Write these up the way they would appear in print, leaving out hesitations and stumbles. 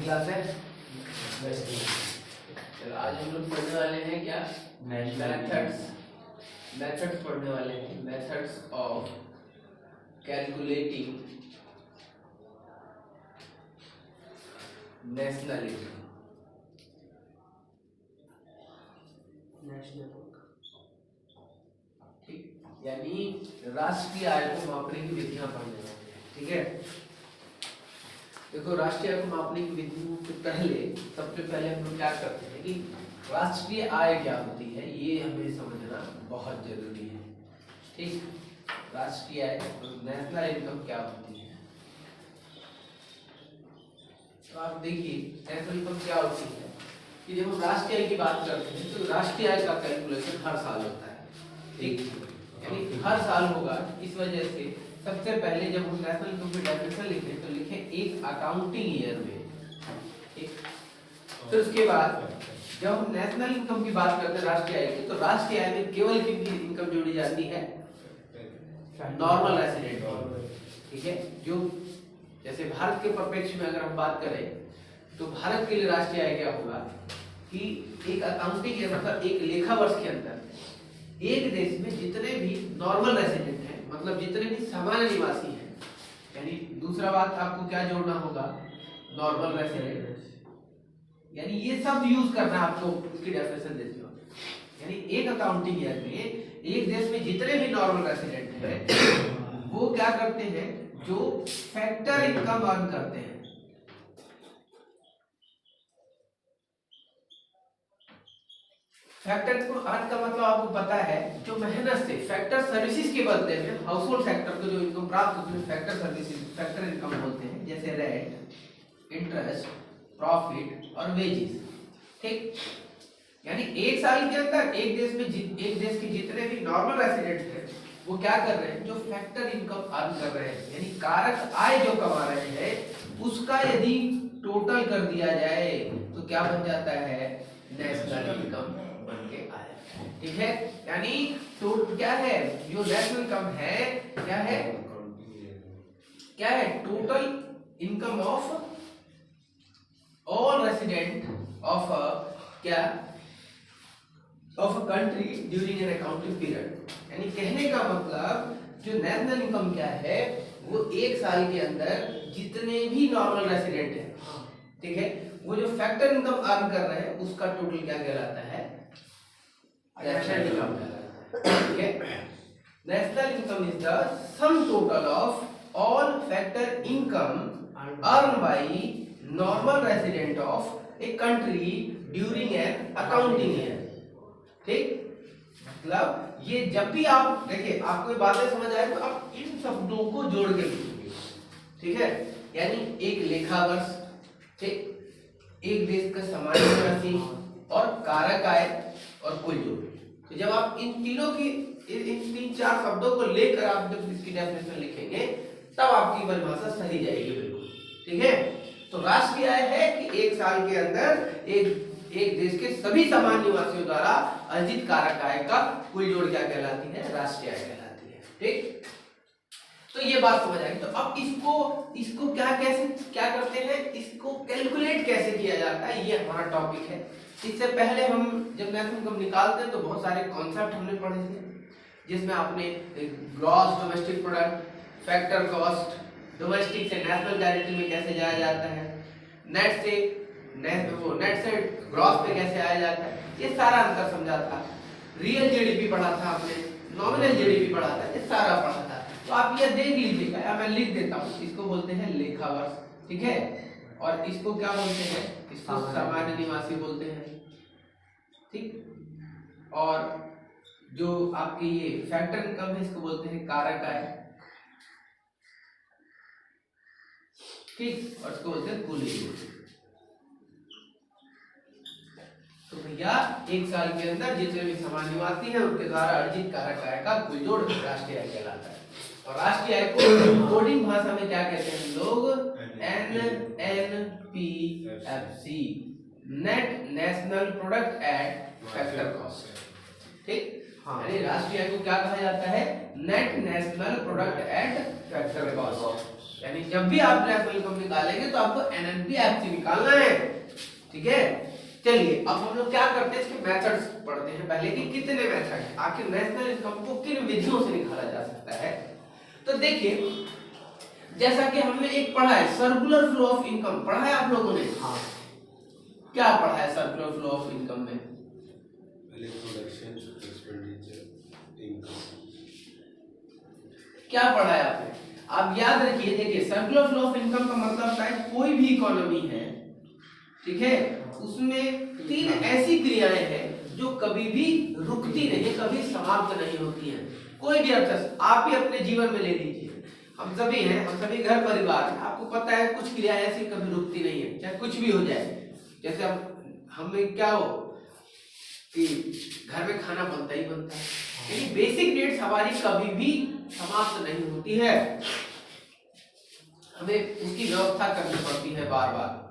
Class है? चलो आज हम लोग पढ़ने वाले हैं क्या? मेथड्स पढ़ने वाले हैं। Methods of calculating nationalism. ठीक, यानी राष्ट्रीय आय को मापने की विधियां पढ़ने वाले हैं। ठीक है, देखो राष्ट्रीय आय को मापने की विधियों से पहले सबसे पहले हम लोग क्या करते हैं कि राष्ट्रीय आय क्या होती है ये हमें समझना बहुत जरूरी है। ठीक, राष्ट्रीय आय नेशनल इनकम क्या होती है? तो आप देखिए नेशनल इनकम क्या होती है कि जब हम राष्ट्रीय आय की बात करते हैं तो राष्ट्रीय आय का कैलकुलेशन हर साल होता है। ठीक, यानी हर साल होगा। इस वजह से सबसे पहले जब हम नेशनल इनकम की डेफिनेशन लिखें तो लिखें एक अकाउंटिंग ईयर में। ठीक, तो उसके बाद जब हम नेशनल इनकम की बात करते हैं राष्ट्रीय आय की, तो राष्ट्रीय आय में केवल कितनी इनकम जोड़ी जाती है? Normal resident. ठीक है, जो जैसे भारत के परिप्रेक्ष्य में अगर हम बात करें तो भारत के लिए राष्ट्रीय आय क्या होगा कि एक अकाउंटिंग ईयर मतलब एक लेखा वर्ष के अंदर एक देश में जितने भी नॉर्मल रेसिडेंट हैं, मतलब जितने भी सामान्य निवासी हैं, यानी दूसरा बात आपको क्या जोड़ना होगा? नॉर्मल रेसिडेंट, यानी ये सब यूज करना आपको इसकी डेफिनेशन देते हो। यानी एक अकाउंटिंग ईयर में एक देश में जितने भी नॉर्मल रेसिडेंट हैं वो क्या करते हैं? जो फैक्टर इनकम अर्न करते हैं। फैक्टर को अर्न का मतलब आपको पता है जो मेहनत से फैक्टर सर्विसेज के बदले में हाउस होल्ड सेक्टर को जो इनकम प्राप्त होती है फैक्टर सर्विसेज फैक्टर इनकम बोलते हैं, जैसे रेंट, इंटरेस्ट, प्रॉफिट और वेजेस। ठीक, यानी एक साल के अंदर एक देश के जितने भी नॉर्मल रेसिडेंट हैं वो क्या कर रहे हैं? जो फैक्टर इनकम अर्न कर रहे हैं, यानी कारक आय जो कमा रहे हैं उसका यदि टोटल कर दिया जाए तो क्या बन जाता है? नेशनल इनकम बन के आया। ठीक है, यानी तो क्या है जो नेशनल इनकम है? क्या है? Total income of all resident of of a country during an accounting period. यानी कहने का मतलब जो नेशनल इनकम क्या है वो एक साल के अंदर जितने भी नॉर्मल रेसिडेंट हैं, ठीक है, वो जो फैक्टर इनकम अर्न कर रहे हैं उसका टोटल क्या कहलाता है? नेशनल इनकम कहलाता है। ठीक है, national income is the sum total of all factor income earn by normal resident of a country during an accounting year. ठीक, मतलब ये जब भी आप देखिए आपको ये बातें समझ आए तो आप इन शब्दों को जोड़ के लिखोगे। ठीक है, यानी एक लेखा वर्ष, ठीक, एक देश का सामान्य निवासी और कारक आय और कुल जोड़। तो जब आप इन तीनों की इन तीन चार शब्दों को लेकर आप जब इसकी डेफिनेशन लिखेंगे तब आपकी परिभाषा सही जाएगी बिल्कुल। ठीक है, तो राष्ट्रीय आय है कि एक साल के अंदर एक देश के सभी सामान्य निवासियों द्वारा अर्जित कारक आय का कुल जोड़ क्या कहलाती है? राष्ट्रीय आय कहलाती है। ठीक, तो ये बात समझ आएगी। तो अब इसको क्या करते हैं? इसको कैलकुलेट कैसे किया जाता है ये हमारा टॉपिक है। इससे पहले हम जब नेशनल इनकम निकालते हैं तो बहुत सारे कॉन्सेप्ट हमने पढ़े थे, जिसमें आपने gross domestic product, factor cost, domestic से नेशनल गारंटी में कैसे जाया जाता है, नेट से ग्रॉस पे कैसे आया जाता है, ये सारा अंतर समझा था। रियल जीडीपी पढ़ा था आपने, नॉमिनल जीडीपी पढ़ा था, ये सारा पढ़ा था। तो आप ये देख लीजिएगा, या मैं लिख देता हूँ। इसको बोलते हैं लेखा वर्ष, ठीक है, और इसको क्या बोलते हैं? इसको सामान्य निवासी बोलते हैं। ठीक, और जो आपकी ये फैक्टर इनकम है इसको बोलते हैं कारक आय। ठीक, और इसको बोलते हैं कुल जोड़। तो भैया एक साल के अंदर जितने भी सामान्य निवासी हैं उनके द्वारा अर्जित कारक आय का कुल जोड़ राष्ट्रीय आय कहलाता है। और राष्ट्रीय आय को कोडिंग भाषा में क्या कहते हैं लोग? NNPFC, net national product at factor cost. ठीक, यानी राष्ट्रीय आय को क्या कहा जाता है? Net national product at factor cost. यानी जब भी आप नेशनल इनकम निकालेंगे तो आपको एनएनपी एक्ट से निकालना है, ठीक है। चलिए अब हम लोग क्या करते हैं, इसके मेथड्स पढ़ते हैं पहले कि कितने मेथड हैं, आखिर नेशनल इनकम को किन विधियों से निकाला जा सकता है। तो देखिए जैसा कि हमने एक पढ़ा है सर्कुलर फ्लो ऑफ इनकम, पढ़ा है आप लोगों ने? हाँ। क्या पढ़ा है सर्कुलर फ्लो ऑफ इनकम में? पहले प्रोडक्शन, एक्सपेंडिचर, इनकम। क्या पढ़ा है आपने? आप याद रखिए, देखिए सर्कुलर फ्लो ऑफ इनकम का मतलब होता है कोई भी इकोनॉमी है, ठीक है, उसमें तीन ऐसी क्रियाएं हैं जो कभी भी रुकती नहीं, कभी समाप्त नहीं होती हैं। कोई भी अर्थशास्त्र आप ही अपने जीवन में ले लीजिए, हम सभी हैं, हम सभी घर परिवार हैं, आपको पता है कुछ क्रियाएं ऐसी कभी रुकती नहीं है, चाहे कुछ भी हो जाए। जैसे हमें क्या हो कि घर में खाना बनता ही बनता है, यानी बेसिक नीड्स हमारी कभी भी समाप्त नहीं होती है, हमें उसकी व्यवस्था करनी पड़ती है बार बार।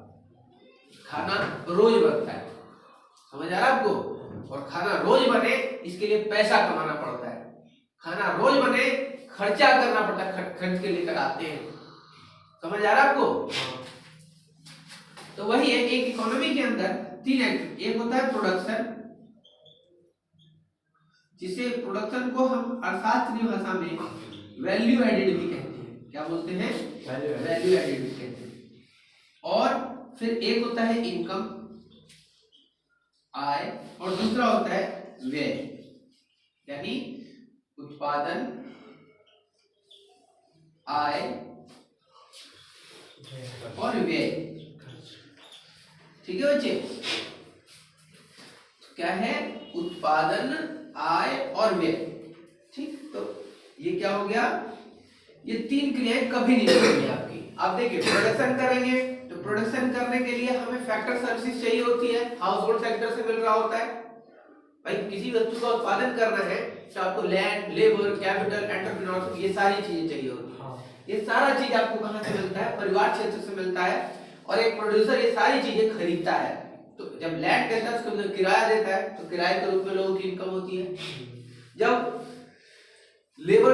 खाना रोज बनता है, समझ आ रहा है आपको? और खाना रोज बने इसके लिए पैसा कमाना पड़ता है, खाना रोज बने खर्चा करना पड़ता है, खर्च के लेकर आते हैं, समझ आ रहा है आपको? तो वही है, एक इकोनॉमी के अंदर तीन एक होता है प्रोडक्शन, जिसे प्रोडक्शन को हम अर्थशास्त्रीय भाषा में वैल्यू एडेड भी कहते हैं। क्या बोलते हैं? वैल्यू एडेड भी कहते हैं। और फिर एक होता है इनकम, आय, और दूसरा होता है व्यय, यानी उत्पादन, आय और व्यय, ठीक है बच्चे? क्या है? उत्पादन, आय और व्यय, ठीक। तो ये क्या हो गया? ये तीन क्रियाएं कभी नहीं होंगी आपकी। आप देखिए प्रोडक्शन करेंगे तो प्रोडक्शन करने के लिए हमें फैक्टर सर्विसेज चाहिए होती है, हाउस होल्ड सेक्टर से मिल रहा होता है। भाई किसी वस्तु का उत्पादन करना है तो आपको लैंड, लेबर, कैपिटल, एंटरप्रेन्योरशिप, ये सारी चीजें चाहिए होती है। ये सारा चीज आपको कहां से मिलता है? परिवार क्षेत्र से मिलता है। और एक प्रोड्यूसर ये सारी चीजें खरीदता है, तो जब लैंड देता है उसको किराया देता है, तो किराए के रूप में लोगों की इनकम होती है। जब लेबर,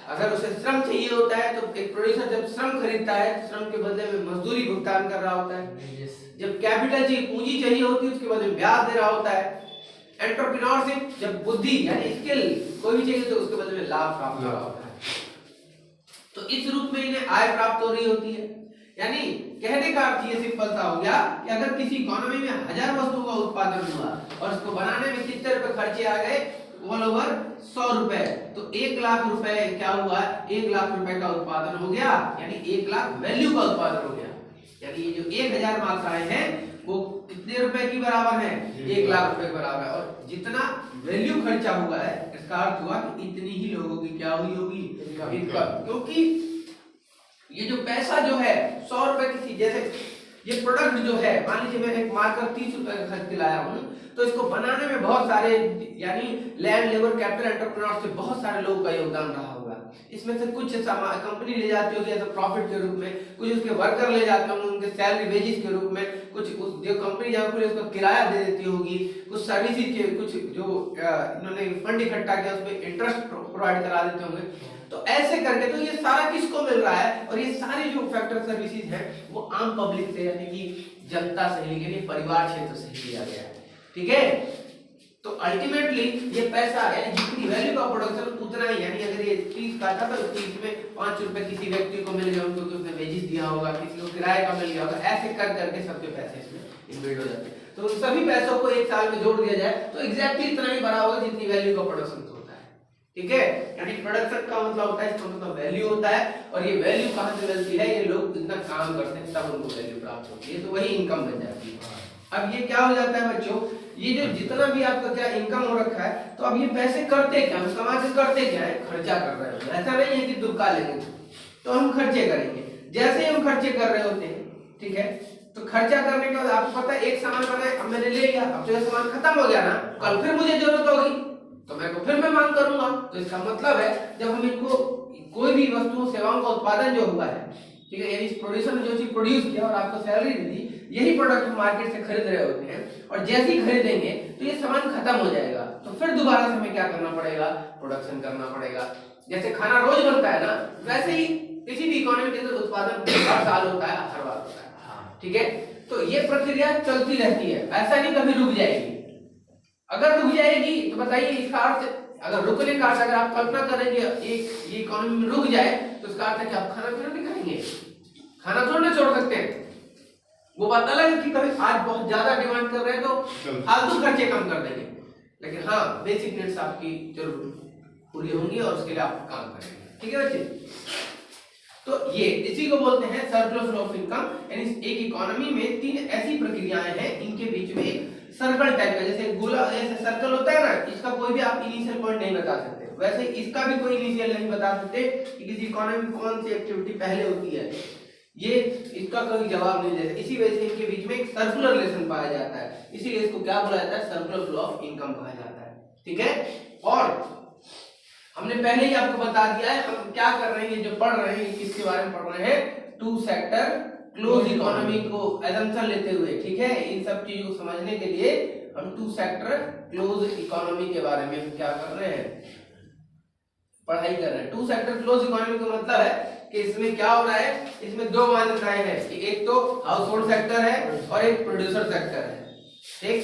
अगर उसे श्रम चाहिए होता है तो एक प्रोड्यूसर जब श्रम खरीदता है, श्रम के बदले में मजदूरी भुगतान कर रहा होता है। जब कैपिटल चाहिए, पूंजी चाहिए होती है, उसके बदले में ब्याज दे रहा होता है। एंटरप्रेन्योरशिप, जब बुद्धि यानी स्किल कोई भी चाहिए तो उसके बदले में लाभ प्राप्त हो रहा होता है। तो इस रूप में इन्हें आय प्राप्त हो रही होती है। यानी कहने का अर्थ ये सिंपल सा हो गया कि अगर किसी इकोनॉमी में 1000 वस्तुओं का उत्पादन हुआ और उसको बनाने में कितने रुपए खर्चे आ गए? ऑल ओवर 100 रुपए, तो 1 लाख रुपए क्या हुआ? 1 लाख रुपए का उत्पादन हो गया, यानी 1 लाख वैल्यू का उत्पादन हो गया। यानी ये जो 1000 मात्राएं हैं वो कितने रुपए की बराबर है? 1 लाख रुपए के बराबर है। और जितना वैल्यू खर्चा हुआ है इसका अर्थ हुआ कि इतनी ही लोगों की क्या हुई होगी? इनकम। क्योंकि ये जो पैसा जो है 100 रुपए किसी, जैसे ये प्रोडक्ट जो है, मान लीजिए मैं एक मार्कर 30 रुपए का खरीद के लाया हूँ, तो इसको बनाने में बहुत सारे यानी लैंड, लेबर, कैपिटल, एंटरप्रेन्योर से बहुत सारे लोगों का योगदान रहा होगा। इसमें से कुछ कंपनी ले जाती होगी एज प्रॉफिट के रूप में, कुछ उसके वर्कर ले जाते होंगे उनके सैलरी वेजेस के रूप में, कुछ जो कंपनी जहाँ खुली उसको किराया दे देती होगी, कुछ सर्विसेज के, कुछ जो इन्होंने फंड इकट्ठा किया उसमें इंटरेस्ट प्रोवाइड करा देते होंगे। तो ऐसे करके तो ये सारा किसको मिल रहा है? और ये सारी जो फैक्टर सर्विसेज है वो आम पब्लिक से यानी कि जनता से, यानी परिवार क्षेत्र से ही लिया गया है, ठीक है। तो अल्टीमेटली ये पैसा यानी जितनी वैल्यू का प्रोडक्शन उतना ही, यानी अगर ये 30 का था तो 30 में 5 रुपए किसी व्यक्ति को मिल गए, उनको उसने वेजेस दिया होगा, किसी को किराए का मिल गया होगा, ऐसे कर करके सबके पैसे इसमें इन्वेस्ट हो जाते हैं। तो उन सभी पैसों को एक साल में जोड़ दिया जाए तो एग्जैक्टली इतना ही बड़ा होगा जितनी वैल्यू का प्रोडक्शन होता है, ठीक है। यानी प्रोडक्शन का मतलब होता है, इसका मतलब वैल्यू होता है, और ये वैल्यू कहां से मिलती है? ये लोग इतना काम करते हैं तब उनको वैल्यू प्राप्त होती है, तो वही इनकम बन जाती है। अब ये क्या हो जाता है बच्चों, ये जो जितना भी आपका क्या इनकम हो रखा है, तो अब ये पैसे करते क्या? हम कमा के करते क्या है? खर्चा कर रहे हैं। ऐसा नहीं है कि दुबका लेंगे तो हम खर्चे करेंगे। जैसे ही हम खर्चे कर रहे होते हैं, ठीक है, तो खर्चा करने के बाद आपको पता है एक सामान बनाए, अब मैंने ले लिया, अब तो ये सामान खत्म हो गया ना, कल फिर मुझे जरूरत होगी तो मैं को फिर मैं मांग करूंगा। तो इसका मतलब है जब हम इनको कोई भी वस्तुओं सेवाओं का उत्पादन जो हुआ है, ठीक है, यानी इस प्रोड्यूसर ने जो चीज प्रोड्यूस किया और आपको सैलरी दी, यही प्रोडक्ट हम मार्केट से खरीद रहे होते हैं, और जैसे ही खरीदेंगे तो ये सामान खत्म हो जाएगा, तो फिर दोबारा से हमें क्या करना पड़ेगा? प्रोडक्शन करना पड़ेगा। जैसे खाना रोज बनता है ना, वैसे ही किसी भी इकोनॉमी के अंदर उत्पादन हर साल होता है, हर बार होता है, ठीक है। तो ये प्रक्रिया चलती रहती है, ऐसा नहीं कभी रुक जाएगी। अगर रुक जाएगी तो बताइए इसका अर्थ, अगर रुकने का अर्थ अगर आप कल्पना करेंगे एक ये इकोनॉमी में रुक जाए तो इसका अर्थ है कि आप खाना पीना नहीं खाएंगे, खाना थोड़ा ना छोड़ सकते हैं। वो बात अलग है कि कभी आज बहुत ज्यादा डिमांड कर रहे हैं तो फालतू खर्चे कम कर देंगे, लेकिन हाँ बेसिक नीड्स आपकी जरूर पूरी होंगी और उसके लिए आप काम करेंगे, ठीक है बच्चे। तो ये इसी को बोलते हैं सर्कुलर फ्लो ऑफ इनकम, यानी एक इकोनॉमी में तीन ऐसी प्रक्रियाएं हैं, इनके बीच में एक सर्कल टाइप का, जैसे गोला जैसे सर्कल होता है ना, इसका कोई भी आप इनिशियल पॉइंट नहीं बता सकते, वैसे इसका भी कोई इनिशियल नहीं बता सकते कि किसी इकोनॉमी में कौन सी एक्टिविटी पहले होती है, ये इसका कोई जवाब नहीं देता। इसी वजह से इनके बीच में एक सर्कुलर रिलेशन पाया जाता है, इसीलिए इसको क्या बोला जाता है, सर्कुलर फ्लो ऑफ इनकम कहा जाता है, ठीक है। और हमने पहले ही आपको बता दिया है हम क्या कर रहे हैं, ये जो पढ़ रहे हैं किसके बारे में पढ़ रहे हैं, टू सेक्टर क्लोज इकोनॉमी को एजम्पशन लेते हुए, ठीक है। इन सब चीजों को समझने के लिए हम टू सेक्टर क्लोज इकोनॉमी के बारे में हम क्या कर रहे हैं, पढ़ाई कर रहे हैं। टू सेक्टर क्लोज इकोनॉमी का मतलब है कि इसमें क्या हो रहा है, इसमें दो मान्यताएं हैं कि एक तो हाउस होल्ड सेक्टर है और एक प्रोड्यूसर सेक्टर है, ठीक।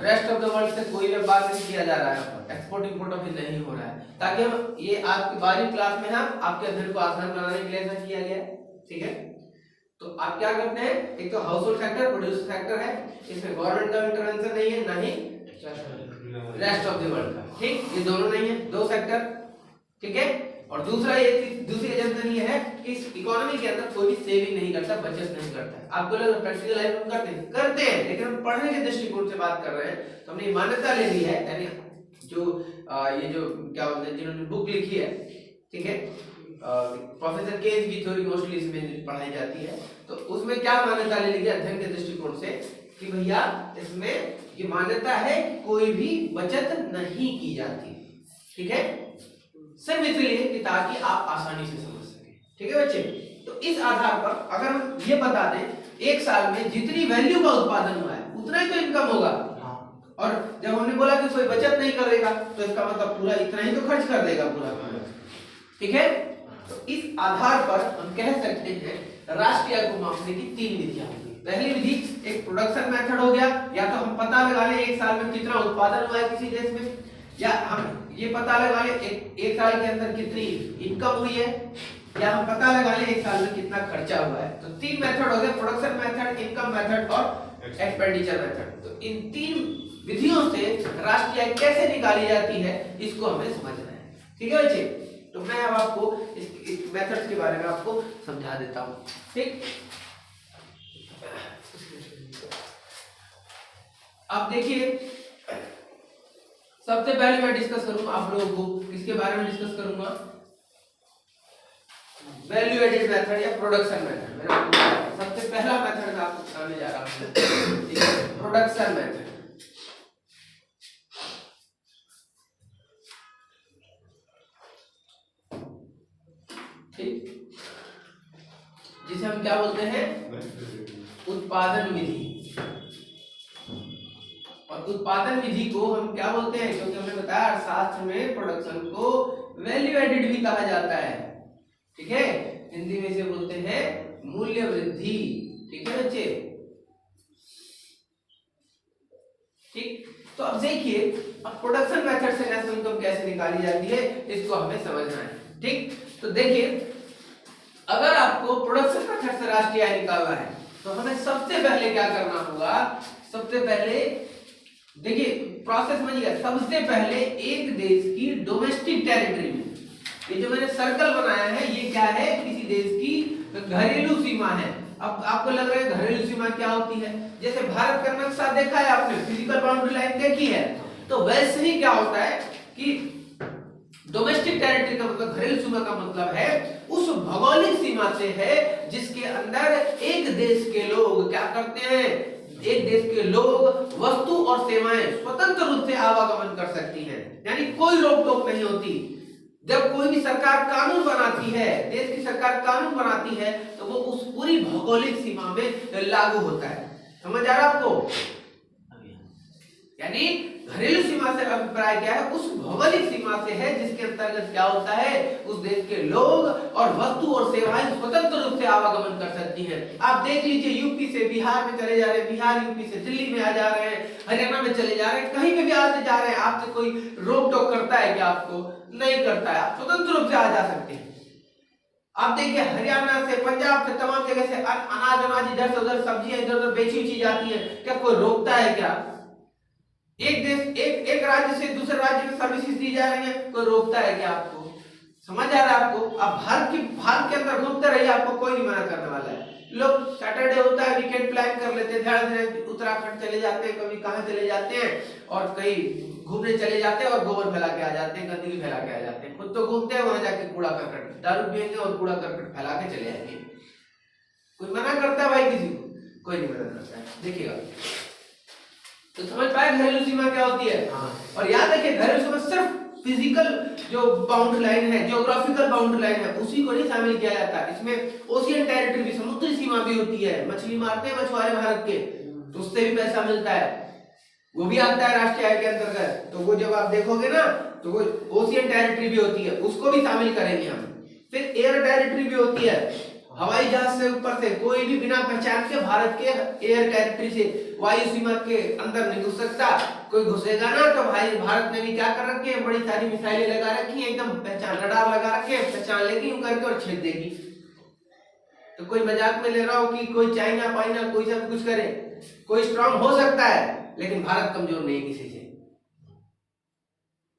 रेस्ट ऑफ द वर्ल्ड से कोई व्यापार नहीं किया जा रहा है, एक्सपोर्ट इंपोर्ट अभी नहीं हो रहा है, ताकि हम ये आपकी 12वीं क्लास में हम आपके अध्ययन को आसान बनाने के लिए ऐसा किया गया है, ठीक है। तो आप क्या करते हैं, एक तो house hold sector producer sector है, इसमें गवर्नमेंट का इंटरवेंशन नहीं है, ना ही रेस्ट ऑफ द वर्ल्ड का, ठीक, ये दोनों नहीं है, दो सेक्टर, ठीक है। और दूसरा ये दूसरी एजेंडा ये है कि इस इकोनॉमी के अंदर कोई भी सेविंग नहीं करता, बचत नहीं करता है। आपको लग रहा है प्रैक्टिकल लाइफ में करते हैं, लेकिन हम पढ़ने के दृष्टिकोण से बात कर रहे हैं, तो हमने मान्यता ले ली है, यानी जो ये जो क्या बोलते हैं जिन्होंने बुक लिखी है, ठीक है, प्रोफेसर केज की थ्योरी मोस्टली इसमें पढ़ाई जाती है, तो उसमें क्या मान्यता ले ली है अध्ययन के दृष्टिकोण से कि भैया इसमें ये मान्यता है कि कोई भी बचत नहीं की जाती, ठीक है, सिर्फ इसलिए कि ताकि आप आसानी से समझ सकें, ठीक है बच्चे। तो इस आधार पर अगर हम ये बता दें एक साल में जितनी वैल्यू का उत्पादन हुआ है उतना ही तो इनकम होगा, और जब हमने बोला कि कोई बचत नहीं करेगा तो इसका मतलब पूरा इतना ही तो खर्च कर देगा पूरा, ठीक है। तो इस आधार पर हम कह सकते हैं राष्ट्रीय आय को मापने की तीन विधियां होंगी। पहली विधि एक प्रोडक्शन मेथड हो गया, या तो हम पता लगा लें एक साल में कितना उत्पादन हुआ है किसी देश में, या हम ये पता लगा लें एक साल के अंदर कितनी इनकम हुई है, या हम पता लगा लें एक साल में कितना खर्चा हुआ है। तो तीन मेथड हो गए, प्रोडक्शन मेथड, इनकम मेथड और एक्सपेंडिचर मेथड। तो इन तीन विधियों से राष्ट्रीय आय कैसे निकाली जाती है इसको हमें समझना है, ठीक है बच्चे। तो मैं अब आपको इस मेथड्स के बारे में आपको समझा देता हूं, ठीक। अब देखिए सबसे पहले मैं डिस्कस करूंगा आप लोगों को किसके बारे में डिस्कस करूंगा, वैल्यू एडेड मेथड या प्रोडक्शन मेथड। सबसे पहला मेथड मैं आपको बताने जा रहा हूं, प्रोडक्शन मेथड, ठीक, जिसे हम क्या बोलते हैं उत्पादन विधि। और उत्पादन विधि को हम क्या बोलते हैं, क्योंकि हमने बताया अर्थशास्त्र में प्रोडक्शन को वैल्यू एडेड भी कहा जाता है, ठीक है, हिंदी में इसे बोलते हैं मूल्य वृद्धि, ठीक है बच्चे, ठीक। तो अब देखिए अब प्रोडक्शन मेथड से नेशनल इनकम कैसे निकाली जाती है इसको हमें समझना है, ठीक। तो देखिए अगर आपको प्रोडक्शन मेथड से राष्ट्रीय आय निकालना है तो हमें सबसे पहले क्या करना होगा, सबसे पहले देखिए प्रोसेस समझिएगा। सबसे पहले एक देश की डोमेस्टिक टेरिटरी में, ये जो मैंने सर्कल बनाया है ये क्या है, किसी देश की घरेलू सीमा है। अब आपको लग रहा है घरेलू सीमा क्या होती है, जैसे भारत का नक्शा देखा है आपने, फिजिकल बाउंड्री लाइन देखी है, तो वैसे ही क्या होता है कि डोमेस्टिक टेरिटरी का मतलब घरेलू सीमा का मतलब है उस भौगोलिक सीमा से है जिसके अंदर एक देश के लोग क्या करते हैं, एक देश के लोग वस्तु और सेवाएं स्वतंत्र रूप से आवागमन कर सकती हैं, यानी कोई रोक टोक नहीं होती। जब कोई भी सरकार कानून बनाती है, देश की सरकार कानून बनाती है तो वो उस पूरी भौगोलिक सीमा में लागू होता है। समझ आ रहा आपको, यानी घरेलू सीमा से अभिप्राय क्या है, उस भौगोलिक सीमा से है जिसके अंतर्गत क्या होता है, उस देश के लोग और वस्तु और सेवाएं स्वतंत्र रूप से आवागमन कर सकती हैं। आप देख लीजिए, यूपी से बिहार में चले जा रहे हैं, बिहार यूपी से दिल्ली में आ जा रहे हैं, हरियाणा में चले जा रहे हैं, कहीं पे भी आते जा रहे हैं, आपसे कोई रोक टोक करता है क्या? आपको नहीं करता है, आप स्वतंत्र रूप से आ जा सकते हैं। आप देखिए, हरियाणा से, पंजाब से, तमाम जगह से अनाज इधर से उधर, सब्जियां इधर उधर बेची जाती है, क्या कोई रोकता है क्या? एक देश एक राज्य से दूसरे राज्य में सर्विसेज दी जा रही है, कोई रोकता है क्या आपको? समझ आ रहा है आपको? आप भारत के अंदर घूमते रहिए, आपको कोई नहीं मना करने वाला है। लोग सैटरडे होता है, वीकेंड प्लान कर लेते हैं, धड़ाधड़ उत्तराखंड चले जाते हैं, कभी कहां चले जाते हैं, और कहीं घूमने चले जाते हैं और गोबर फैला के आ जाते हैं, गंदगी फैला के आ जाते हैं। खुद तो घूमते हैं, वहां जाके कूड़ा करकट दारू पियेंगे और कूड़ा करकट फैला के चले आएंगे। कोई मना करता है भाई किसी को? कोई नहीं मना करता है। देखिएगा, तो समझ पाए घरेलू सीमा क्या होती है। और याद रखिए, घरेलू सीमा सिर्फ फिजिकल जो बाउंड्री लाइन है, ज्योग्राफिकल बाउंड्री लाइन है, उसी को नहीं शामिल किया जाता। इसमें ओशियन टेरिटरी भी, समुद्री सीमा भी होती है। मछली मारते हैं मछुआरे भारत के, तो उससे भी पैसा मिलता है, वो भी आता है राष्ट्रीय आय के अंतर्गत। तो वो जब आप देखोगे ना, तो वो ओशियन टेरिटरी भी होती है, उसको भी शामिल करेंगे हम। फिर एयर टेरिटरी भी होती है, हवाई जहाज से ऊपर से कोई भी बिना पहचान के भारत के एयर टेरिटरी से वायु सीमा के अंदर नहीं घुस सकता। कोई घुसेगा ना तो भाई, भारत ने भी क्या कर रखी है, बड़ी सारी मिसाइलें लगा रखी है, एकदम पहचान रडार लगा रखे हैं, पहचान लेगी यूं करके और छेद देगी। तो कोई मजाक में ले रहा हो कि कोई चाइना पाइना कोई सब कुछ करे, कोई स्ट्रांग हो सकता है, लेकिन भारत कमजोर नहीं है किसी से,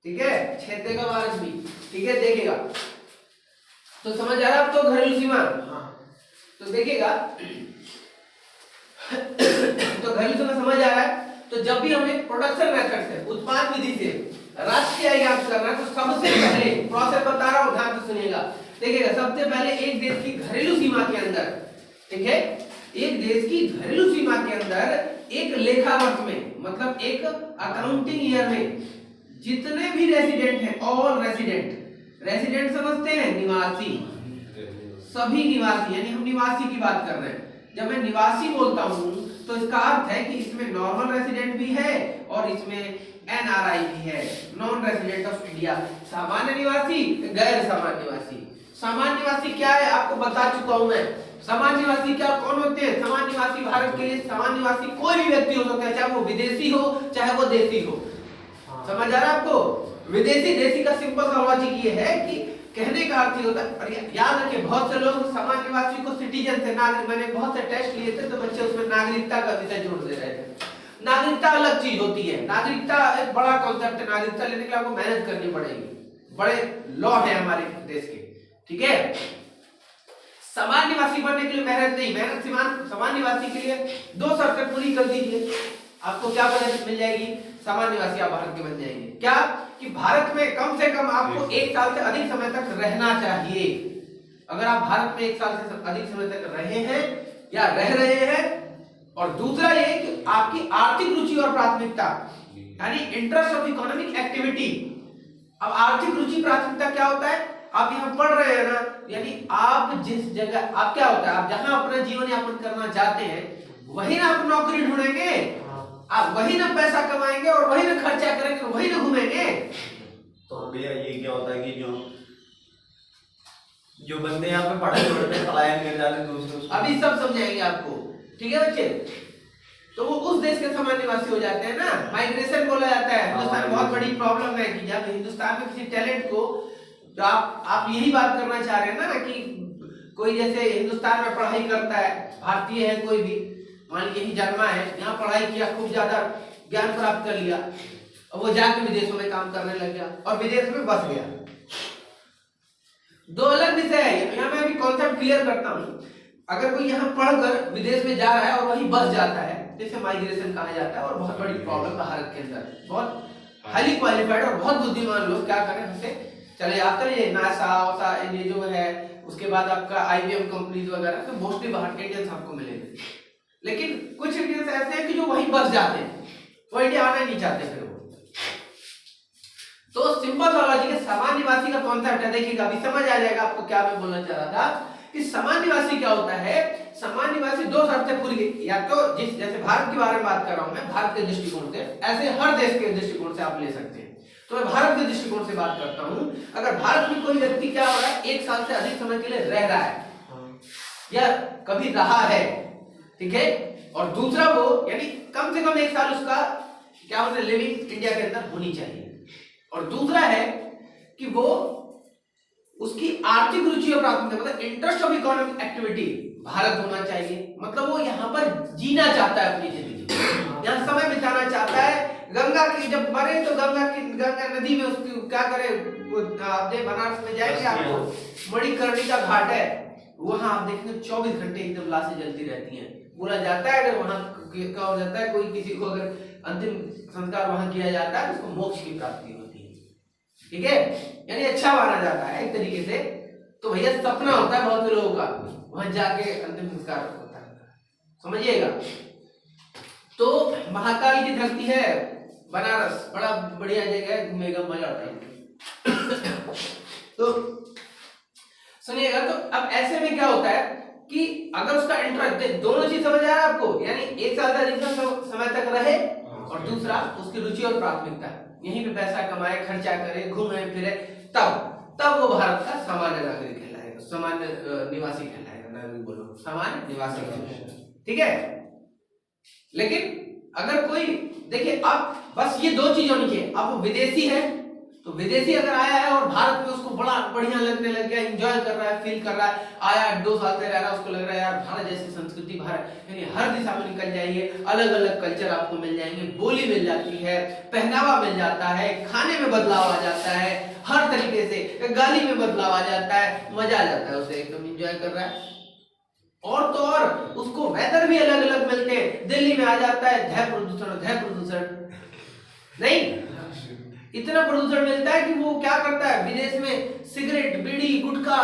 ठीक है? छेद देगा भारत भी, ठीक है? देखेगा। तो समझ आ रहा आपको घरेलू सीमा? तो देखिएगा, तो घरेलू सीमा समझ आ रहा है। तो जब भी हमें प्रोडक्शन मेथड से, उत्पाद विधि से राष्ट्रीय आय ज्ञात करना है, तो सबसे पहले प्रोसेस बता रहा हूं, ध्यान से सुनिएगा। देखिएगा, सबसे पहले एक देश की घरेलू सीमा के अंदर, ठीक है, एक देश की घरेलू सीमा के अंदर एक लेखा वर्ष में, मतलब एक अकाउंटिंग ईयर में जितने भी रेसिडेंट हैं, ऑल रेसिडेंट, रेसिडेंट समझते हैं, निवासी, सभी निवासी, यानी हम निवासी की बात कर रहे हैं। जब मैं निवासी बोलता हूं तो इसका अर्थ है कि इसमें नॉर्मल रेसिडेंट भी है और इसमें एनआरआई भी है, नॉन रेसिडेंट ऑफ इंडिया। सामान्य निवासी, गैर सामान्य निवासी। सामान्य निवासी क्या है आपको बता चुका हूं मैं। सामान्य निवासी क्या कौन होते हैं? सामान्य निवासी भारत के लिए सामान्य निवासी कोई भी व्यक्ति हो सकता है, चाहे वो विदेशी हो चाहे वो देशी हो। समझ आ रहा है आपको? विदेशी देशी का सिंपल सा लॉजिक ये है कि कहने का अर्थ होता है, और याद रखिए, बहुत से लोग सामान्य निवासी को सिटीजन से नागरिक, मैंने बहुत से टेस्ट लिए थे तो बच्चे उसमें नागरिकता का विषय जोड़ दे रहे थे। नागरिकता अलग चीज होती है, नागरिकता एक बड़ा कॉन्सेप्ट है। नागरिकता लेने के लिए आपको मेहनत करनी पड़ेगी, बड़े लॉ है हमारे देश के, ठीक है? सामान्य निवासी बनने के लिए मेहनत नहीं, मेहनत सामान्य निवासी के लिए 2 शर्तें पूरी कर दीजिए, आपको क्या मिल जाएगी? सामान्य निवासी आप भारत के बन जाएंगे। क्या कि भारत में कम से कम आपको 1 साल से अधिक समय तक रहना चाहिए। अगर आप भारत में 1 साल से अधिक समय तक रहे हैं या रह रहे हैं, और दूसरा ये कि आपकी आर्थिक रुचि और प्राथमिकता, यानी इंटरेस्ट ऑफ इकोनॉमिक एक्टिविटी। अब आर्थिक रुचि प्राथमिकता क्या होता है? आप यहाँ पढ़ रहे हैं ना, यानी आप जिस जगह, आप क्या होता है, आप जहां अपना जीवन यापन करना चाहते हैं वही ना आप नौकरी ढूंढेंगे, आप वही ना पैसा कमाएंगे और वही ना खर्चा करेंगे, वही ना घूमेंगे। तो भैया ये क्या होता है कि जो बंदे यहाँ पे पढ़ाई करते हैं, पलायन कर जाते हैं दूसरे, अभी सब समझाएंगे आपको, ठीक है बच्चे? तो वो उस देश के सामान्य निवासी हो जाते हैं ना, माइग्रेशन बोला जाता है। हिंदुस्तान में बहुत बड़ी प्रॉब्लम है कि जब हिंदुस्तान में किसी टैलेंट को, तो आप यही बात करना चाह रहे हैं ना कि कोई जैसे हिंदुस्तान में पढ़ाई करता है, भारतीय है कोई भी, मान लीजिए यही जन्मा है, यहाँ पढ़ाई किया, खूब ज्यादा ज्ञान प्राप्त कर लिया, और वो जाके विदेशों में काम करने लग गया और विदेश में बस गया। 2 अलग विषय है, यहाँ मैं अभी कॉन्सेप्ट क्लियर करता हूँ। अगर कोई यहाँ पढ़कर विदेश में जा रहा है और वहीं बस जाता है, जैसे माइग्रेशन कहा जाता है, और बहुत बड़ी प्रॉब्लम भारत के अंदर, बहुत हाईली क्वालिफाइड और बहुत बुद्धिमान लोग क्या करें, हमसे चले आते हैं नासा ये जो है, उसके बाद आपका IBM कंपनीज वगैरह, तो मोस्टली बाहर के इंडियंस आपको मिलेंगे। लेकिन कुछ इंडियंस ऐसे हैं कि जो वहीं बस जाते हैं, वो इंडिया आना नहीं चाहते फिर वो। तो सिंपल सा लॉजिक है, सामान्य निवासी का कॉन्सेप्ट है। देखिएगा, अभी समझ आ जाएगा आपको क्या मैं बोलना चाह रहा था कि सामान्य निवासी क्या होता है। सामान्य निवासी दो शर्तें पूरी की, या तो जिस जैसे भारत के बारे में बात कर रहा हूं मैं, भारत के दृष्टिकोण से, ऐसे हर देश के दृष्टिकोण से आप ले सकते हैं। तो मैं भारत के दृष्टिकोण से बात करता हूं। अगर भारत में कोई व्यक्ति क्या हो रहा है, 1 साल से अधिक समय के लिए रह रहा है या कभी रहा है, ठीक है, और दूसरा वो यानी कम से कम 1 साल उसका क्या होता है, लिविंग इंडिया के अंदर होनी चाहिए, और दूसरा है कि वो उसकी आर्थिक रुचि और प्राथमिकता मतलब interest of economic activity Bharat होना चाहिए, मतलब वो यहाँ पर जीना चाहता है अपनी जिंदगी, यहाँ समय बिताना चाहता है। गंगा की जब मरे तो गंगा नदी में उसकी क्या करे, आपने बनारस में जाएंगे आपको मणिकर्णिका घाट है, वहां आप देखेंगे 24 घंटे एकदम लाशें जलती रहती हैं। बोला जाता है अगर वहां क्या हो जाता है, कोई किसी को अगर अंतिम संस्कार वहां किया जाता है उसको मोक्ष की प्राप्ति होती है, ठीक है, यानी अच्छा माना जाता है एक तरीके से। तो भैया सपना होता है बहुत से लोगों का वहां जाके अंतिम संस्कार होता है, समझिएगा। तो महाकाल की धरती है बनारस, बड़ा बढ़िया जगह है, घूमेगा मजा आता है। तो सुनिएगा, तो अब ऐसे में क्या होता है कि अगर उसका इंटरेस्ट, दोनों चीज समझ आ रहा है आपको, यानी 1 साल से अधिक समय तक रहे, और दूसरा उसकी रुचि और प्राथमिकता, यहीं पे पैसा कमाए, खर्चा करे, घूमे फिरे, तब वो भारत का सामान्य नागरिक कहलाएगा, सामान्य निवासी कहलाएगा, नागरिक बोलो, सामान्य निवासी कहलाएगा, ठीक है। लेकिन अगर कोई देखिए, अब बस ये 2 चीज होनी चाहिए, अब वो विदेशी है तो विदेशी अगर आया है और भारत में उसको बड़ा बढ़िया लगने लग गया, एंजॉय कर रहा है, फील कर रहा है, आया 2 साल से रह रहा है, उसको लग रहा है यार भारत जैसी संस्कृति, भारत यानी हर दिशा में निकल जाइए, अलग अलग कल्चर आपको मिल जाएंगे, बोली मिल जाती है, पहनावा मिल जाता है, खाने में बदलाव आ जाता है, हर तरीके से गाली में बदलाव आ जाता है, मजा आ जाता है, उसे एकदम एंजॉय कर रहा है। और तो और उसको वेदर भी अलग अलग मिलते हैं, दिल्ली में आ जाता है ध्वनि प्रदूषण नहीं, इतना प्रदूषण मिलता है कि वो क्या करता है, विदेश में सिगरेट, बीड़ी, गुटखा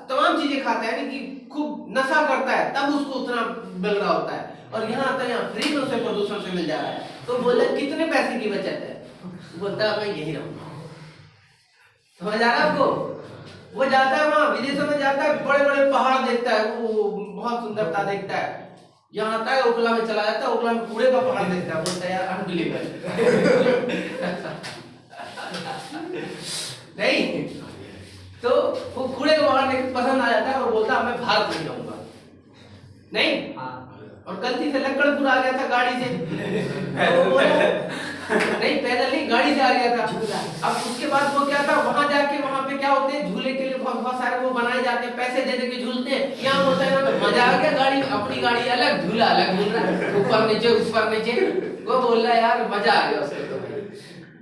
तमाम चीजें खाता है, यानी कि खूब नशा करता है, तब उसको उतना मिल रहा होता है, और यहाँ आता है, यहाँ फ्री में उसे प्रदूषण से मिल जा रहा है। तो बोले कितने पैसे की बचत है, बोलता है मैं यही रहूंगा, समझ आ रहा है आपको। वो जाता है वहां विदेशों में, जाता है बड़े बड़े पहाड़ देखता है, वो बहुत सुंदरता देखता है, यहाँ आता है ओखला में चला जाता है, ओखला में कूड़े का पहाड़ देखता है, बोलता है यार अनबिलीवेबल नहीं, तो वो कूड़े का पहाड़ देख पसंद आ जाता है और बोलता है मैं भारत नहीं जाऊंगा, नहीं, और गलती से लक्कड़पुर आ गया था गाड़ी से, नहीं पैदल नहीं, गाड़ी से आ गया था। अब उसके बाद वो क्या था, वहां जाके वहां पे क्या होते हैं, झूले के लिए बहुत सारे वो बनाए जाते हैं, पैसे दे दे के झूलते हैं, यहाँ होता है ना मजा आ गया, गाड़ी अपनी गाड़ी अलग, झूला अलग झूल रहा है, ऊपर नीचे, वो बोल रहा है यार मजा आ गया उसको,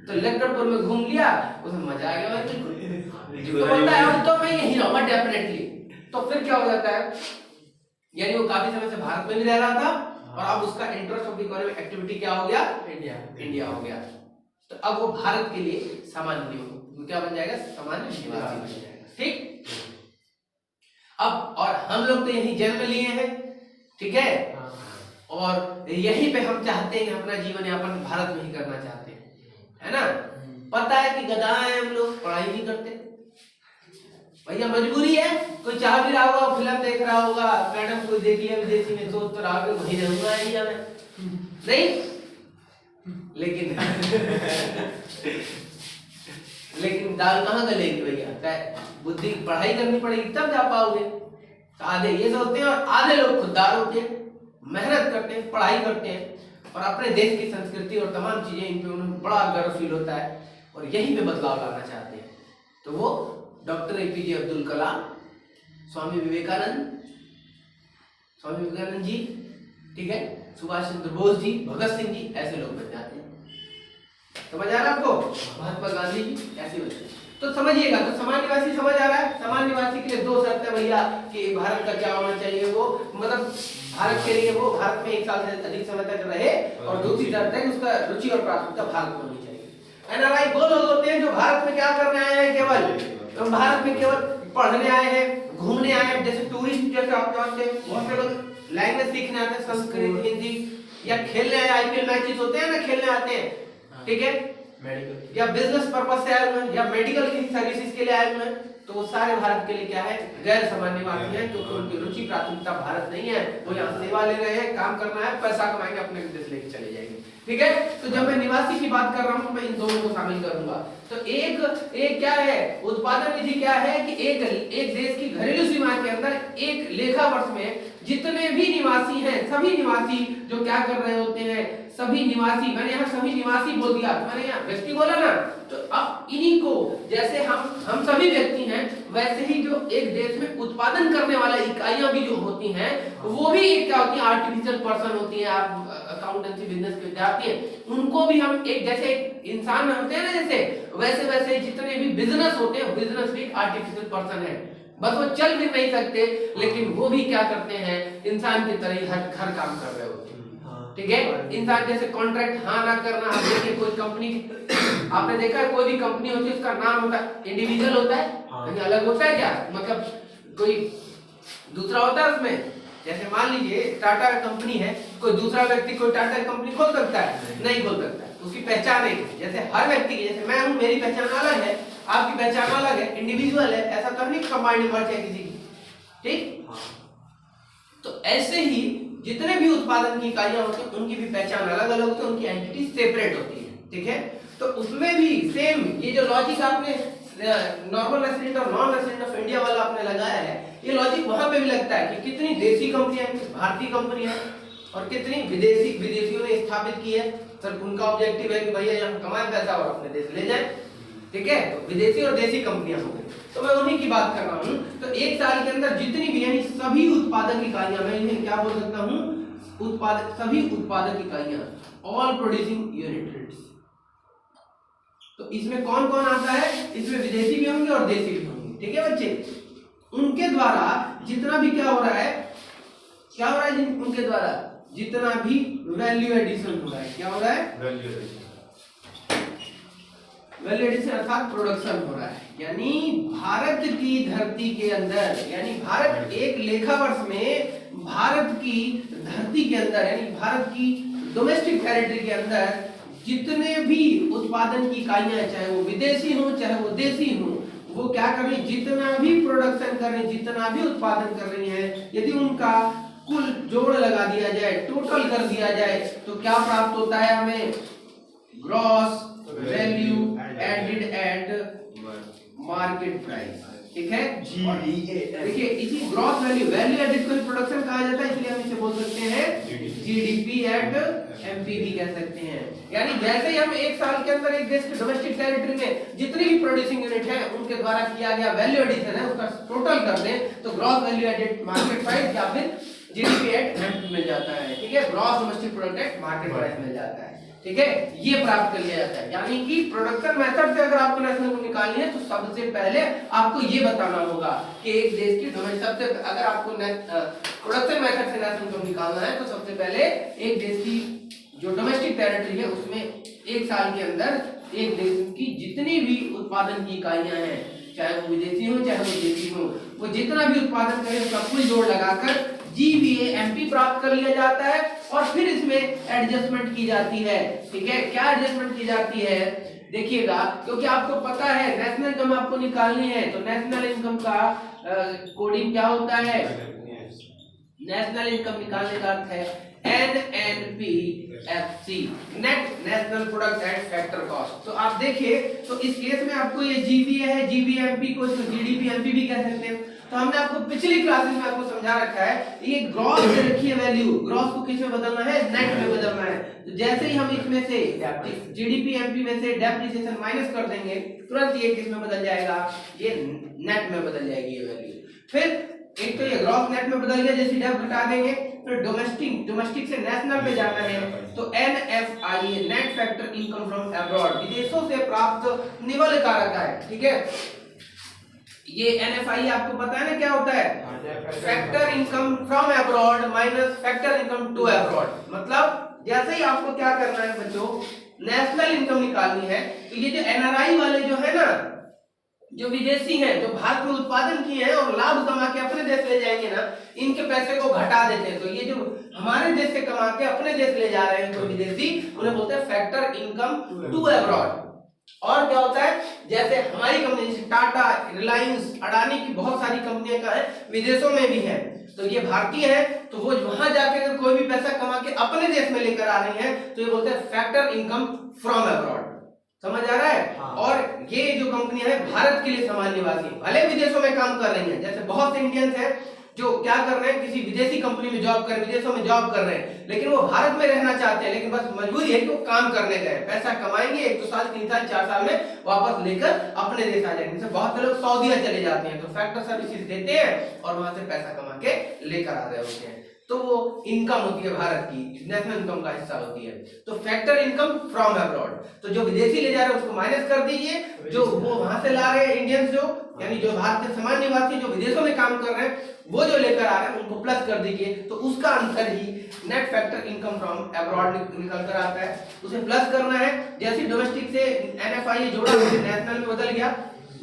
तो लक्कड़पुर में घूम लिया, उसमें मजा आ गया भाई बिल्कुल, तो बोलता है अब तो मैं यही रहूंगा डेफिनेटली। तो फिर क्या हो जाता है, यानी वो काफी समय से भारत में भी रह रहा था, और अब उसका इंटरेस्ट ऑफ इकोनॉमिक एक्टिविटी क्या हो गया, इंडिया हो गया, तो अब वो भारत के लिए सामान्य क्या बन जाएगा, सामान्य निवासी बन जाएगा, ठीक। अब और हम लोग तो यही जन्म लिए हैं, ठीक है, और यहीं पे हम चाहते हैं अपना जीवन यापन भारत में ही करना चाहते हैं, है ना। पता है कि गधा है हम लोग, पढ़ाई नहीं करते भैया, मजबूरी है, कोई चाह भी रहा होगा, फिल्म देख रहा होगा, मैडम कोई देख लिया विदेशी में, सोच तो रहा वही रहूंगा इंडिया में, नहीं, लेकिन दाल कहाँ गलेगी भैया, बुद्धि पढ़ाई करनी पड़ेगी तब जा पाओगे। तो आधे ये सोचते हैं और आधे लोग खुददार होते हैं, मेहनत करते हैं, पढ़ाई करते हैं, और अपने देश की संस्कृति और तमाम चीजें इन पे उन्हें बड़ा गर्व फील होता है, और यहीं पे बदलाव लाना चाहते हैं। तो वो डॉक्टर एपीजे अब्दुल कलाम, स्वामी विवेकानंद जी, ठीक है, सुभाष चंद्र बोस जी, भगत सिंह जी, ऐसे लोग बन जाते हैं। समझ आ रहा है आपको, महात्मा गांधी जी ऐसे बन जाते। तो समझिएगा, तो सामान्य निवासी समझ आ रहा है, सामान्य निवासी के लिए 2 शर्त है भैया कि भारत का क्या होना चाहिए, वो मतलब भारत के लिए वो भारत में 1 साल से अधिक समय तक रहे, और दूसरी शर्त है कि उसका रुचि और प्राथमिकता भारत में होनी चाहिए। एनआरआई वो लोग होते हैं जो भारत में क्या करने आए हैं, केवल तो भारत में केवल पढ़ने आए हैं, घूमने आए हैं, जैसे टूरिस्ट जैसे आप जानते हैं, बहुत से लोग लैंग्वेज सीखने आते हैं, संस्कृत, हिंदी, या खेलने आए, आईपीएल मैचेस होते हैं ना, खेलने आते हैं, ठीक है, मेडिकल या बिजनेस पर्पस से आए हुए हैं, या मेडिकल की सर्विसेज के लिए आए हुए हैं, तो वो सारे भारत के लिए क्या है, गैर सामान्य निवासी हैं, क्योंकि उनकी रुचि प्राथमिकता भारत नहीं है, वो यहाँ सेवा ले रहे हैं, काम करना है, पैसा कमाएंगे, अपने विदेश लेके चले जाएंगे। ठीक है, तो जब मैं निवासी की बात कर रहा हूँ तो मैं इन दोनों को शामिल करूंगा। तो एक क्या है, उत्पादन विधि क्या है कि एक देश की घरेलू सीमा के अंदर एक लेखा वर्ष में जितने भी निवासी हैं, सभी निवासी जो क्या कर रहे होते हैं, सभी निवासी, मैंने यहाँ सभी निवासी बोल दिया, मैंने यहाँ व्यक्ति बोला ना, तो अब इन्हीं को जैसे हम सभी व्यक्ति हैं, वैसे ही जो एक देश में उत्पादन करने वाला इकाइयां भी जो होती हैं, वो भी एक क्या होती है, आर्टिफिशियल पर्सन होती है। आप अकाउंटेंसी बिजनेस के विद्यार्थी हैं, उनको भी हम एक जैसे इंसान होते हैं ना, जैसे वैसे जितने भी बिजनेस होते हैं, बिजनेस भी आर्टिफिशियल पर्सन है, बस वो चल भी नहीं सकते, लेकिन वो भी क्या करते हैं, इंसान की तरह हर काम कर रहे होते हैं। ठीक है, इंसान जैसे कॉन्ट्रैक्ट हाँ ना करना, आप देखिए कोई कंपनी, आपने देखा है कोई भी कंपनी होती है उसका नाम होता है इंडिविजुअल होता है, यानी अलग होता है क्या, मतलब कोई दूसरा होता है उसमें। जैसे मान लीजिए टाटा कंपनी है, कोई दूसरा व्यक्ति कोई टाटा कंपनी खोल सकता है, नहीं खोल सकता, उसकी पहचान है। जैसे हर व्यक्ति की, जैसे मैं हूँ, मेरी पहचान अलग है, आपकी पहचान अलग है, इंडिविजुअल है, ऐसा तो नहीं कंबाइंड मर्ज है किसी की। ठीक, तो ऐसे ही जितने भी उत्पादन की इकाइयां होती हैं उनकी भी पहचान अलग अलग होती है, उनकी एंटिटी सेपरेट होती है। ठीक है, तो उसमें भी सेम ये जो लॉजिक आपने नॉर्मल रेसिडेंट और नॉन रेसिडेंट ऑफ इंडिया वाला आपने लगाया है, ये लॉजिक वहां पे भी लगता है कि कितनी देसी कंपनियां, भारतीय कंपनी है, और कितनी विदेशियों ने स्थापित की है। सर उनका ऑब्जेक्टिव है कि भैया यहाँ कमाए पैसा और अपने देश ले जाए। ठीक है, तो विदेशी और देसी कंपनियां हो गई, तो मैं उन्हीं की बात कर रहा हूँ। तो एक साल के अंदर जितनी भी, यानी सभी उत्पादक इकाइयां, मैं इन्हें क्या बोल सकता हूँ, सभी उत्पादक इकाइयां, ऑल प्रोड्यूसिंग यूनिट्स। तो इसमें कौन कौन आता है, इसमें विदेशी भी होंगे और देसी भी होंगे। ठीक है बच्चे, उनके द्वारा जितना भी क्या हो रहा है, उनके द्वारा जितना भी वैल्यू एडिशन हो रहा है, क्या हो रहा है, वैल्यू एडिशन अर्थात प्रोडक्शन हो रहा है। यानी भारत की धरती के अंदर, यानी भारत एक लेखा वर्ष में भारत की धरती के अंदर, यानी भारत की डोमेस्टिक टेरिटरी के अंदर जितने भी उत्पादन की इकाइयां, चाहे वो विदेशी हो चाहे वो देसी हो, वो क्या कर रही, जितना भी प्रोडक्शन कर रही, जितना भी उत्पादन कर रही है, यदि उनका कुल जोड़ लगा दिया जाए, टोटल कर दिया जाए, तो क्या प्राप्त होता है हमें, gross value added at market price. ठीक है, देखिए इसी ग्रॉस वैल्यू एडेड को प्रोडक्शन कहा जाता है, इसलिए हम इसे बोल सकते हैं जीडीपी एट एमपीवी कह सकते हैं। यानी जैसे ही हम एक साल के अंदर एक देश के डोमेस्टिक टेरिटरी में जितनी भी प्रोड्यूसिंग यूनिट है उनके द्वारा किया गया वैल्यू एडिशन है, उसका टोटल कर दें तो gross value added market price या फिर जीडीपी एट एमपी मिल जाता है। ठीक है, gross domestic product at market price मिल जाता है। ठीक है, ये प्राप्त कर लिया जाता है। यानी कि प्रोडक्शन मेथड से अगर आपको नेशनल इनकम निकालनी है तो सबसे पहले आपको ये बताना होगा कि एक देश की डोमेस्टिक, सबसे अगर आपको प्रोडक्शन मेथड से नेशनल इनकम निकालना है तो सबसे पहले एक देश की जो डोमेस्टिक टेरिटरी है उसमें एक साल के अंदर एक देश की जितनी भी उत्पादन की इकाइयां हैं, चाहे वो विदेशी हो चाहे वो देसी हो, वो जितना भी उत्पादन करे उसका कुल जोड़ लगाकर जीवीएएमपी प्राप्त कर लिया जाता है और फिर इसमें एडजस्टमेंट की जाती है। ठीक है, क्या एडजस्टमेंट की जाती है देखिएगा, क्योंकि आपको पता है नेशनल इनकम आपको निकालनी है तो नेशनल इनकम का कोडिंग क्या होता है, नेशनल इनकम निकालने का अर्थ है NNPFC, net national product at factor cost. तो आप देखिए तो इस केस में आपको ये जीवीए है, जीवीएमपी को जीडीपी एमपी भी कह सकते हैं। तो हमने आपको पिछली क्लासेस में आपको समझा रखा है ये ग्रॉस से रखी है वैल्यू, ग्रॉस को किस में बदलना है, नेट में बदलना है। तो जैसे ही हम इसमें से जीडीपी एमपी में से डेप्रिसिएशन माइनस कर देंगे तुरंत ये किस में बदल जाएगा, ये नेट में बदल जाएगी ये वैल्यू। फिर एक तो ये ग्रॉस नेट में बदल गया, जैसे डेप घटा देंगे फिर डोमेस्टिक से नेशनल पे जाना है तो NFI net factor income from abroad, विदेशों से प्राप्त निवल कारक है। ठीक है, ये NFI आपको पता है ना क्या होता है, factor income from abroad minus factor income to abroad. मतलब जैसे ही आपको क्या करना है बच्चों, नेशनल इनकम निकालनी है तो ये जो NRI वाले जो है ना, जो विदेशी हैं जो भारत में उत्पादन किए हैं और लाभ कमा के अपने देश ले जाएंगे ना, इनके पैसे को घटा देते हैं। तो ये जो हमारे देश से कमा के अपने देश ले जा रहे हैं तो विदेशी, उन्हें बोलते हैं फैक्टर इनकम टू अब्रॉड। और क्या होता है, जैसे हमारी कंपनी जैसे टाटा, रिलायंस, अडानी की बहुत सारी कंपनियां का है, विदेशों में भी है, तो ये भारतीय है, तो वो वहां जाके अगर कोई भी पैसा कमा के अपने देश में लेकर आ रही है तो ये बोलते हैं फैक्टर इनकम फ्रॉम अब्रॉड। समझ आ रहा है? हाँ। और ये जो कंपनियां है भारत के लिए समान निवासी, भले विदेशों में काम कर रही हैं, जैसे बहुत से इंडियंस हैं जो क्या कर रहे हैं, किसी विदेशी कंपनी में जॉब कर, विदेशों में जॉब कर रहे हैं, लेकिन वो भारत में रहना चाहते हैं, लेकिन बस मजबूरी है कि वो काम करने गए, पैसा कमाएंगे, 1-2 साल, 3 साल, 4 साल में वापस लेकर अपने देश आ जाएंगे। जैसे बहुत से लोग सऊदीया चले जाते हैं, तो फैक्टर सर्विसेज देते हैं और वहां से पैसा कमा के लेकर आ रहे होते हैं, तो वो इनकम होती है भारत की, नेशनल इनकम का हिस्सा होती है। तो फैक्टर इनकम फ्रॉम अब्रॉड, तो जो विदेशी ले जा रहे हैं उसको माइनस कर दीजिए, जो वो वहां से ला रहे हैं इंडियंस, जो यानी जो भारत के समान निवासी जो विदेशों में काम कर रहे हैं वो जो लेकर आ रहे हैं उनको प्लस कर दीजिए, तो उसका answer he net factor income from abroad निकल कर आता है, उसे प्लस करना है। जैसे डोमेस्टिक से एनएफआई जोड़ा, नेशनल में बदल गया,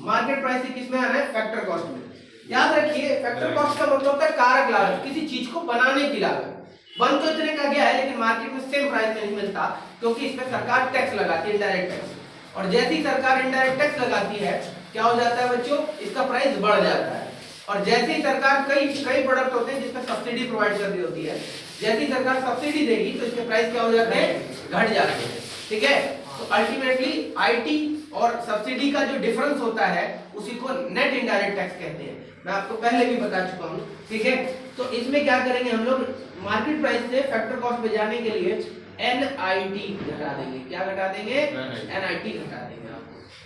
मार्केट प्राइस से किस में आ रहा है, फैक्टर कॉस्ट में। याद रखिए फैक्टर कॉस्ट का मतलब होता है कारक लागत, किसी चीज को बनाने की लागत। बन तो इतने का गया है लेकिन मार्केट में सेम प्राइस में नहीं मिलता, क्योंकि इसमें सरकार टैक्स लगाती है, इनडायरेक्ट टैक्स, और जैसी सरकार इनडायरेक्ट टैक्स लगाती है क्या हो जाता है बच्चों, इसका प्राइस बढ़ जाता है। और जैसे ही सरकार कई प्रोडक्ट होते हैं जिसमें सब्सिडी प्रोवाइड कर रही होती है, जैसी सरकार सब्सिडी देगी तो इसके प्राइस क्या हो जाते हैं, घट जाते हैं। ठीक है, तो अल्टीमेटली आईटी और सब्सिडी का जो डिफरेंस होता है उसी को नेट इनडायरेक्ट टैक्स कहते हैं, मैं आपको पहले भी बता चुका हूं। ठीक है, तो इसमें क्या करेंगे हम लोग, मार्केट प्राइस से फैक्टर कॉस्ट पे जाने के लिए एनआईटी घटा देंगे। क्या घटा देंगे, एनआईटी घटा देंगे,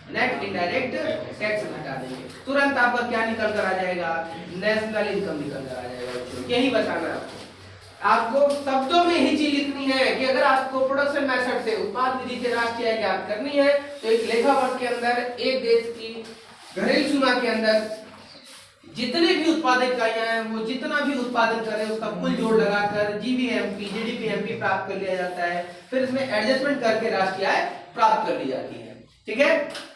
नेट इनडायरेक्ट टैक्स घटा देंगे, तुरंत आपका क्या निकल कर आ जाएगा, नेशनल इनकम निकल कर आ जाएगा। यही बताना है आपको, शब्दों में ही चीज लिखनी है कि अगर आपको प्रोडक्शन मेथड से, उत्पाद विधि से राष्ट्रीय आय ज्ञात करनी है तो एक लेखा वर्ष के अंदर एक देश की घरेलू सीमा के अंदर जितने भी उत्पादक इकाइयां हैं वो जितना भी उत्पादन कर रहे हैं उसका कुल जोड़ लगाकर जीवीएमपी, जीडीपीएमपी प्राप्त कर लिया जाता है, फिर इसमें एडजस्टमेंट करके राष्ट्रीय आय प्राप्त कर ली जाती है। ठीक है,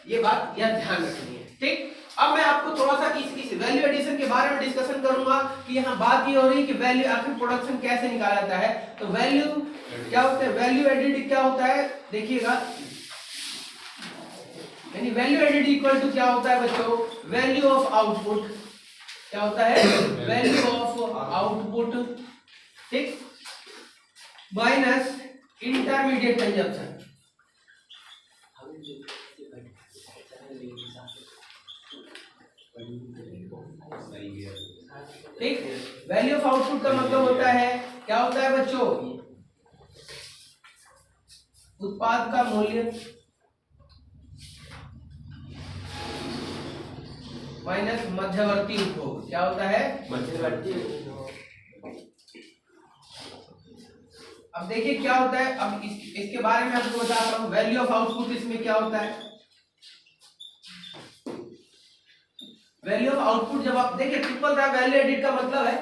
ये बात यह ध्यान रखनी है। ठीक, अब मैं आपको थोड़ा सा इस वैल्यू एडिशन के बारे में डिस्कशन करूंगा कि यहाँ बात ये हो रही है कि वैल्यू आखिर प्रोडक्शन कैसे निकाला जाता है। तो वैल्यू क्या होता है, वैल्यू एडेड क्या होता है, देखिएगा, यानी वैल्यू एडेड इक्वल टू क्या होता है बच्चों, वैल्यू ऑफ आउटपुट, क्या होता है, वैल्यू ऑफ आउटपुट, ठीक, माइनस इंटरमीडिएट कंजप्शन। ठीक, वैल्यू ऑफ आउटपुट का मतलब होता है, क्या होता है बच्चों, उत्पाद का मूल्य माइनस मध्यवर्ती उपभोग। क्या होता है, मध्यवर्ती उपभोग। अब देखिए क्या होता है, अब इसके बारे में आपको बताता हूं, वैल्यू ऑफ आउटपुट इसमें क्या होता है। वैल्यू ऑफ आउटपुट जब आप देखिए, ट्रिपल द वैल्यू एडिड का मतलब है,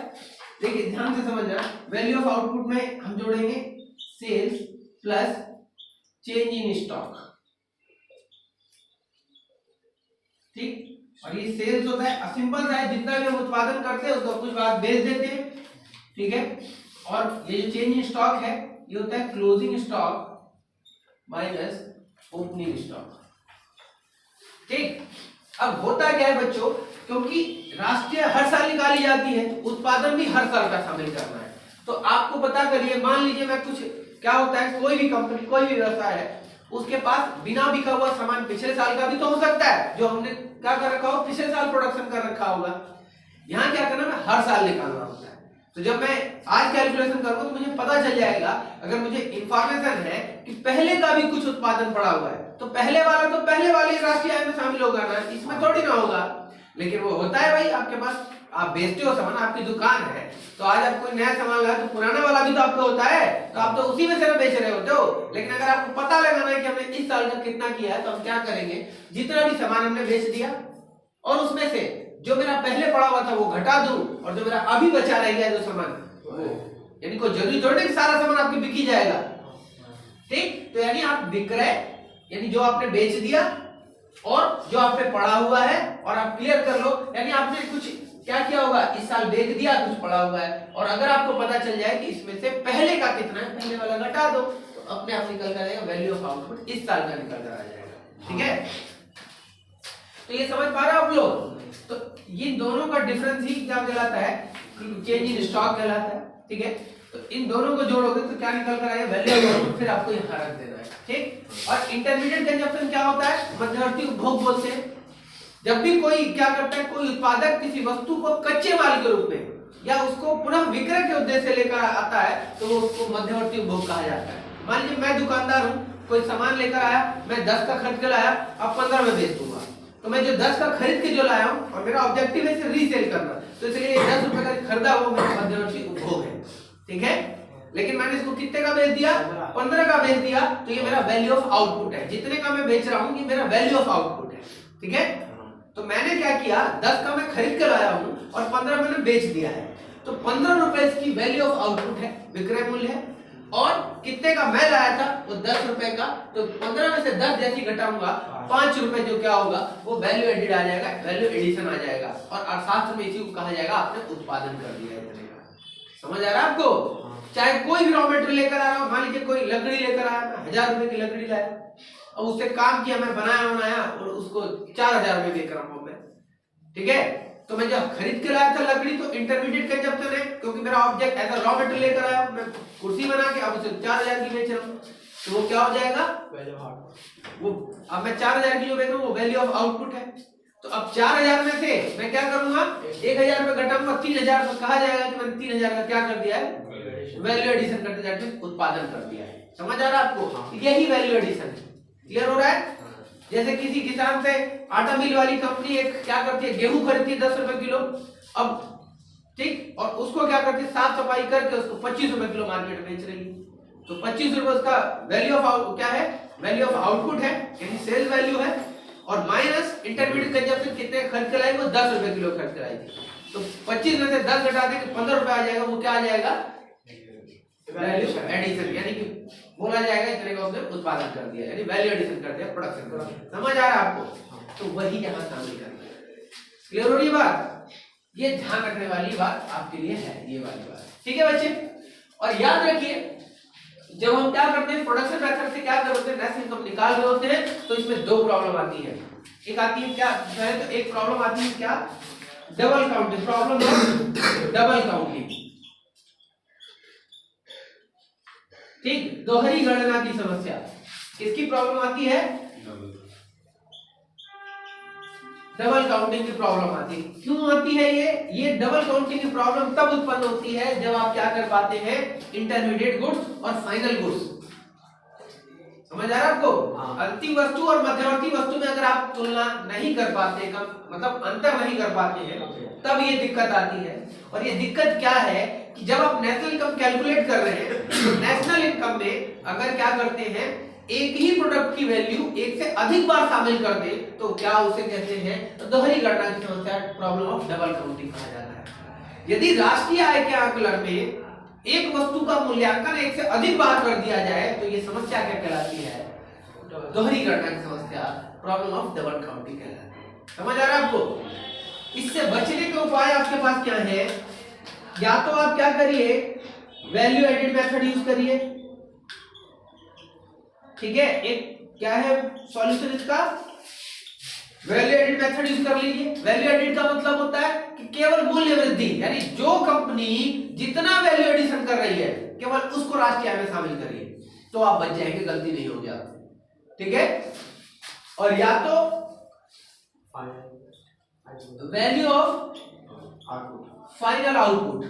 देखिए ध्यान से समझना, वैल्यू ऑफ आउटपुट में हम जोड़ेंगे sales plus change in stock. ठीक, और ये सेल्स होता है, सिंपल सा है, जितना भी हम उत्पादन करते हैं उसका कुछ भाग बेच देते हैं। ठीक है, और ये जो चेंज इन स्टॉक है ये होता है closing stock minus opening stock. ठीक, अब होता क्या है बच्चों, क्योंकि राष्ट्रीय हर साल निकाली जाती है, उत्पादन भी हर साल का शामिल करना है, तो आपको पता करिए, मान लीजिए मैं कुछ, क्या होता है, कोई भी कंपनी, कोई भी व्यवसाय है, उसके पास बिना बिका हुआ सामान पिछले साल का भी तो हो सकता है, जो हमने क्या कर रखा हो, पिछले साल प्रोडक्शन कर रखा होगा। यहाँ क्या करना है, हर साल निकालना होता है। तो जब मैं आज कैलकुलेशन करूंगा तो मुझे पता चल जाएगा, अगर मुझे इंफॉर्मेशन है कि पहले का भी कुछ उत्पादन पड़ा हुआ है तो पहले वाला तो पहले वाले राष्ट्रीय आय में शामिल होगा ना, इसमें थोड़ी ना होगा। लेकिन वो होता है भाई, आपके पास आप बेचते हो सामान, आपकी दुकान है, तो आज आप कोई नया सामान लाए तो पुराना वाला भी तो आपका होता है, तो आप तो उसी में से बेच रहे होते हो। लेकिन अगर आपको पता लगाना है कि हमने इस साल का कितना किया है, तो हम क्या करेंगे, जितना भी सामान हमने बेच दिया और उसमें से जो मेरा पहले पड़ा हुआ था वो घटा दूं, और जो मेरा अभी बचा रह गया जो सामान, वो यानी कोई जरूरी थोड़ी कि सारा सामान आपके बिक ही जाएगा। ठीक, तो यानी आप विक्रय, यानी जो आपने बेच दिया और जो आप पे पड़ा हुआ है, और आप क्लियर कर लो, यानी आपने कुछ क्या किया होगा, इस साल बेच दिया, कुछ पड़ा हुआ है, और अगर आपको पता चल जाए कि इसमें से पहले का कितना है, पहले वाला घटा दो, तो अपने आप निकल कर आएगा, वैल्यू ऑफ आउटपुट इस साल का निकल कर आ जाएगा। ठीक है, तो ये समझ पा रहे हो आप लोग? तो ये दोनों का डिफरेंस ही क्या कहलाता है? चेंज इन स्टॉक कहलाता है। ठीक है, तो इन दोनों को जोड़ोगे तो क्या निकल कर आएगा? वैल्यू ऑफ आउटपुट, फिर आपको यहाँ रख देना है। ठीक, और इंटरमीडिएट कंजप्शन क्या होता है? मध्यवर्ती उपभोग बोलते हैं। जब भी कोई क्या करता है, कोई उत्पादक किसी वस्तु को कच्चे माल के रूप में या उसको पुनः विक्रय के उद्देश्य से लेकर आता है तो वो उसको मध्यवर्ती उपभोग कहा जाता है। मान लीजिए मैं दुकानदार हूँ, कोई सामान लेकर आया, मैं 10 का खरीद के लाया, अब 15 में बेच दूंगा, तो मैं जो 10 का खरीद के जो लाया हूँ और मेरा ऑब्जेक्टिव है इसे रीसेल करना, तो इसलिए 10 रुपए का खरीदा वो मेरा मध्यवर्ती उपभोग है। ठीक है, लेकिन मैंने इसको कितने का बेच दिया? 15 का बेच दिया, तो ये मेरा वैल्यू ऑफ आउटपुट है। जितने का मैं बेच रहा हूँ ये मेरा वैल्यू ऑफ आउटपुट है। ठीक है, तो मैंने क्या किया, 10 का मैं खरीद कर लाया हूँ और 15 मैंने बेच दिया है, तो 15 रुपए इसकी वैल्यू ऑफ आउटपुट है, विक्रय मूल्य है। और कितने का मैं लाया था? वो 10 रुपए का, तो 15 में से 10 जैसी घटाऊंगा, 5 रुपए जो क्या होगा वो वैल्यू एडिड आ जाएगा, वैल्यू एडिशन आ जाएगा। और अर्थशास्त्र में इसी को कहा जाएगा आपने उत्पादन कर दिया इतने का। समझ आ रहा है आपको? चाहे कोई भी रॉ मटेरियल लेकर आ रहा हो, मान लीजिए कोई लकड़ी लेकर आया, 1000 रुपए की लकड़ी लाया और उससे काम किया, मैं बनाया और उसको 4000 रुपए बेच रहा हूं मैं। ठीक है, तो मैं जब खरीद के लाया था लकड़ी तो इंटरमीडिएट कंजप्शन है, क्योंकि मेरा object as a raw material लेकर आया, मैं कुर्सी बना के अब उसे 4000 की बेच रहा हूँ, तो वो क्या हो जाएगा? वो अब मैं 4000 की जो बेच रहा हूँ वो वैल्यू ऑफ आउटपुट है। तो अब 4000 में से मैं क्या करूंगा? 1000 रुपए घटाऊंगा, 3000 रुपए कहा जाएगा कि मैंने 3000 का क्या कर दिया है? वैल्यू एडिशन करते जाते उत्पादन कर दिया है। समझ आ रहा है आपको? यही वैल्यू एडिशन है। क्लियर हो रहा है? जैसे किसी किसान से आटा मिल वाली कंपनी एक क्या करती है, गेहूं खरीदती है 10 रुपए किलो, अब ठीक, और उसको क्या करती है, साफ सफाई करके उसको 25 रुपए किलो मार्केट में बेच रही है, तो 25 रुपए उसका वैल्यू ऑफ क्या है? वैल्यू ऑफ आउटपुट है, यानी सेल वैल्यू है, और माइनस इंटरमीडिएट कंजप्शन कितने खर्च कराई? वो 10 रुपए किलो खर्च कराई थी, तो 25 में से 10 घटा देंगे 15 रुपए आ जाएगा, वो क्या आ जाएगा? वैल्यू एडिशन, यानी कि बोला जाएगा इतने का उसने उत्पादन कर दिया, यानी वैल्यू एडिशन कर दिया, प्रोडक्शन कर दिया। समझ आ रहा है आपको? तो वही यहाँ शामिल करना है। क्लियर हो रही बात? ये ध्यान रखने वाली बात आपके लिए है, ये वाली बात। ठीक है बच्चे, और याद रखिए जब हम क्या करते हैं, प्रोडक्शन मेथड से क्या करते हैं, नेट इनकम निकाल रहे होते हैं, तो इसमें दो प्रॉब्लम आती है। एक आती है क्या, तो एक प्रॉब्लम आती है क्या? Double counting, problem of double counting. ठीक, दोहरी गणना की समस्या। किसकी प्रॉब्लम आती है? डबल काउंटिंग की प्रॉब्लम आती है। क्यों आती है ये डबल काउंटिंग की प्रॉब्लम तब उत्पन्न होती है जब आप क्या कर पाते हैं, इंटरमीडिएट गुड्स और फाइनल गुड्स। समझ आ रहा है आपको? अंतिम वस्तु और मध्यवर्ती वस्तु में अगर आप तुलना नहीं कर पाते, मतलब अंतर नहीं कर पाते हैं, तब ये दिक्कत आती है। और ये दिक्कत क्या है कि जब आप नेशनल इनकम कैलकुलेट कर रहे हैं, तो नेशनल इनकम में अगर क्या करते हैं, एक ही प्रोडक्ट की वैल्यू एक से अधिक बार शामिल कर दे, तो क्या उसे कहते हैं, दोहरी गणना की समस्या, प्रॉब्लम ऑफ डबल काउंटिंग कहा जाता है। यदि राष्ट्रीय आय के आकलन में एक वस्तु का मूल्यांकन एक से अधिक बार कर दिया जाए तो ये समस्या क्या कहलाती है? दोहरी गणना की समस्या, प्रॉब्लम ऑफ डबल काउंटिंग कहलाती है। समझ आ रहा है आपको? इससे बचने के उपाय आपके पास क्या है? या तो आप क्या करिए, वैल्यू एडिड मेथड यूज करिए। ठीक है, एक क्या है सॉल्यूशन इसका, वैल्यू एडिड मेथड यूज कर लीजिए। वैल्यू एडिड का मतलब होता है कि केवल मूल्य वृद्धि, यानी जो कंपनी जितना वैल्यू एडिशन कर रही है केवल उसको राष्ट्रीय आय में शामिल करिए, तो आप बच जाएंगे, गलती नहीं होगी आपसे। ठीक है, और या तो वैल्यू ऑफ फाइनल आउटपुट,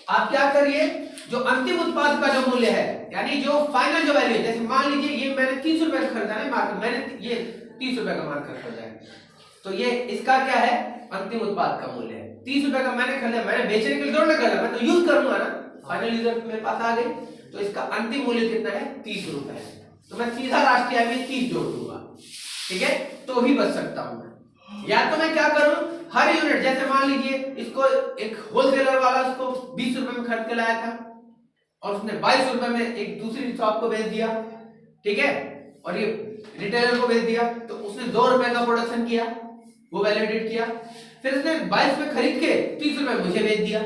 आप क्या करिए, जो अंतिम उत्पाद का जो मूल्य है, यानी जो फाइनल जो वैल्यू है, जैसे मान लीजिए ये मैंने 30 रुपए का खरीदा है मार्केट, मैंने ये 30 रुपए का मार्केट खरीदा है, तो ये इसका क्या है, अंतिम उत्पाद का मूल्य है। 30 रुपए का मैंने खरीदा, मैंने बेचने के लिए जोड़ना कर, मैं तो यूज करूंगा ना, फाइनल यूजर मेरे पास आ गई, तो इसका अंतिम मूल्य कितना है, 30 रुपए है, तो मैं सीधा राष्ट्रीय आय में 30 जोड़ दूंगा। ठीक है, तो भी बच सकता हूं मैं। या तो मैं क्या करूं, हर यूनिट, जैसे मान लीजिए इसको एक होलसेलर वाला इसको 20 रुपए में खरीद के लाया था और उसने 22 रुपए में एक दूसरी शॉप को बेच दिया। ठीक है, और ये रिटेलर को बेच दिया, तो उसने 2 रुपए का प्रोडक्शन किया, वो वैल्यू एडिट किया, फिर उसने 22 में खरीद के 30 रुपए मुझे बेच दिया।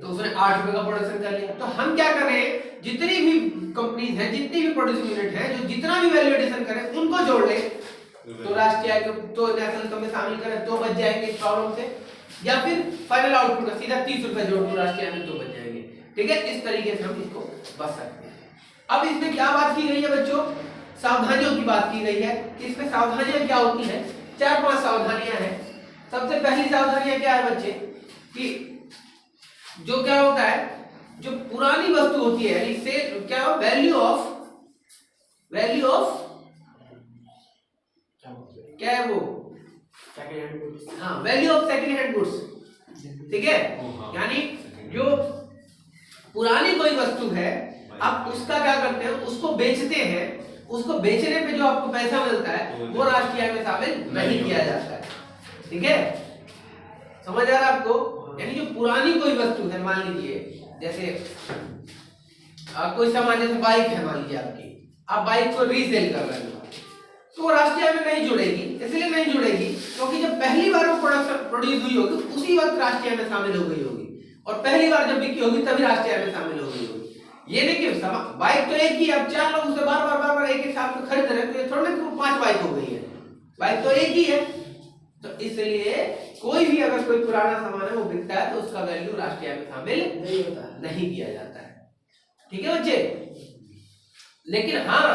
तो उसने 8 रुपए का प्रोडक्शन कर लिया। तो हम क्या करें, जितनी भी कंपनीज हैं, जितनी भी प्रोड्यूसिंग यूनिट है, जो जितना भी वैल्यू एडिशन करें उनको जोड़ ले, तो राष्ट्रीय आय तो नेशनल इनकम में शामिल करें तो बच जाएंगे इस प्रॉब्लम से, या फिर फाइनल आउटपुट का सीधा 30 रुपए जोड़ दो राष्ट्रीय आय में तो बच जाएंगे। ठीक है, इस तरीके से हम इसको बच सकते हैं। अब इसमें क्या बात की गई है बच्चों, सावधानियों की बात की गई है। इसमें सावधानियां क्या होती हैं, 4-5 सावधानियां हैं। सबसे पहली सावधानियां क्या है बच्चे, कि जो क्या होता है, जो पुरानी वस्तु होती है, यानी से क्या वैल्यू ऑफ क्या है वो, हाँ value of second hand goods. ठीक है, यानी जो पुरानी कोई वस्तु है, आप उसका क्या करते हैं, उसको बेचते हैं, उसको बेचने पे जो आपको पैसा मिलता है वो राष्ट्रीय आय में शामिल नहीं किया जाता है। ठीक है, समझ आ रहा है आपको? यानी जो पुरानी कोई वस्तु है, मान लीजिए जैसे कोई सामान, जैसे बाइक है, मान लीजिए आपकी, आप बाइक को रीसेल कर रहे हो, तो वो राष्ट्रीय आय में नहीं जुड़ेगी। इसलिए नहीं जुड़ेगी क्योंकि जब पहली बार वो प्रोड्यूस हुई होगी उसी वक्त राष्ट्रीय आय में शामिल हो गई होगी, और पहली बार जब बिकी होगी तभी राष्ट्रीय आय में शामिल हो गई होगी। ये नहीं कि बाइक तो एक ही, अब 4 लोग उसे बार-बार एक साथ में खरीद रहे हैं, तो ये थोड़ा ना 5 बाइक हो गई है, बाइक तो एक ही है। तो इसलिए कोई भी अगर कोई पुराना सामान है वो बिकता है तो उसका वैल्यू राष्ट्रीय आय में शामिल नहीं किया जाता है। ठीक है बच्चे, लेकिन हाँ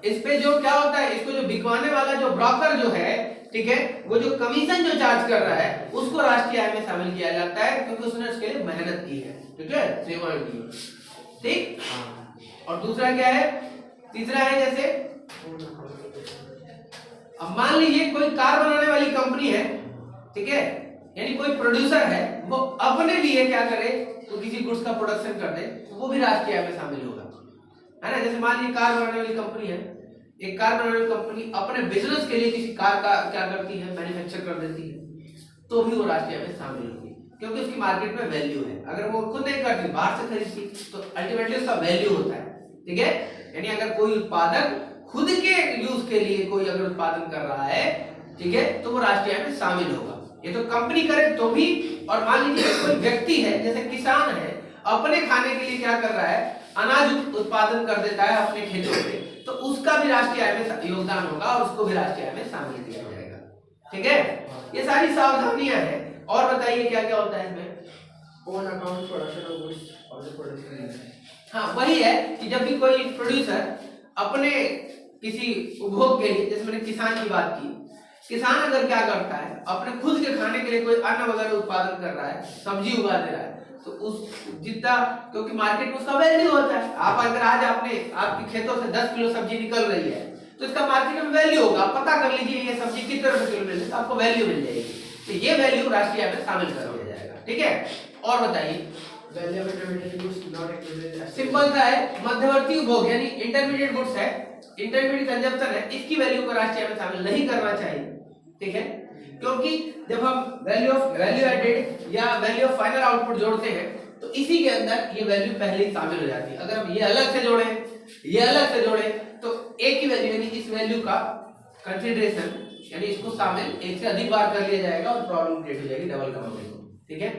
इस पे जो क्या होता है, इसको जो बिकवाने वाला जो ब्रोकर जो है, ठीक है, वो जो कमीशन जो चार्ज कर रहा है उसको राष्ट्रीय आय में शामिल किया जाता है, क्योंकि उसने उसके लिए मेहनत की है। ठीक है, सेवा की। ठीक, और दूसरा क्या है, तीसरा है जैसे अब मान लीजिए कोई कार बनाने वाली कंपनी है, ठीक है, यानी कोई प्रोड्यूसर है, वो अपने लिए क्या करे, तो किसी गुड्स का प्रोडक्शन कर दे, तो वो भी राष्ट्रीय आय में शामिल होगा, है ना। जैसे मान लीजिए कार बनाने वाली कंपनी है, एक कार बनाने वाली कंपनी अपने बिजनेस के लिए किसी कार का क्या करती है, मैन्युफैक्चर कर देती है, तो भी वो राष्ट्रीय आय में शामिल होगी, क्योंकि उसकी मार्केट में वैल्यू है। अगर वो खुद नहीं करती, बाहर से खरीदती, तो अल्टीमेटली उसका वैल्यू होता है। ठीक है, यानी अगर कोई उत्पादक खुद के यूज के लिए कोई अगर उत्पादन कर रहा है, ठीक है, तो वो राष्ट्रीय आय में शामिल होगा। ये तो कंपनी करे तो भी, और मान लीजिए कोई व्यक्ति है, जैसे किसान है, अपने खाने के लिए क्या कर रहा है, अनाज उत्पादन कर देता है अपने खेतों में, तो उसका भी राष्ट्रीय आय में योगदान होगा और उसको भी राष्ट्रीय आय में शामिल किया जाएगा। ठीक है, ये सारी सावधानियां हैं। और बताइए क्या क्या होता है इसमें। Own account production of goods और द प्रोडक्शन। हाँ वही है कि जब भी कोई प्रोड्यूसर अपने किसी उपभोग के लिए, जैसे मैंने किसान की बात की, किसान अगर क्या करता है, अपने खुद के खाने के लिए कोई अन्न वगैरह उत्पादन कर रहा है, सब्जी उगा दे रहा है, तो उस जितना, क्योंकि मार्केट में उसका वैल्यू होता है। आप अगर आज आपके खेतों से 10 किलो सब्जी निकल रही है, तो इसका मार्केट में वैल्यू होगा। आप पता कर लीजिए ये सब्जी कितने रुपए किलो मिल रही है, तो आपको वैल्यू मिल जाएगी। तो ये वैल्यू राष्ट्रीय आय में शामिल कर दिया जाएगा। ठीक है, और बताइए। Value of intermediate goods not included. Simple सा है, मध्यवर्ती उपभोग यानी इंटरमीडिएट गुड्स है, इंटरमीडिएट कंजप्शन है, इसकी वैल्यू को राष्ट्रीय आय में शामिल नहीं करना चाहिए। ठीक है, क्योंकि जब हम वैल्यू एडेड या वैल्यू ऑफ फाइनल आउटपुट जोड़ते हैं, तो इसी के अंदर ये वैल्यू पहले ही शामिल हो जाती है। अगर हम ये अलग से जोड़ें, ये अलग से जोड़ें, तो एक ही वैल्यू यानी इस वैल्यू का कंसीडरेशन यानी इसको शामिल एक से अधिक बार कर लिया जाएगा और प्रॉब्लम क्रिएट हो जाएगी डबल काउंटिंग। ठीक है,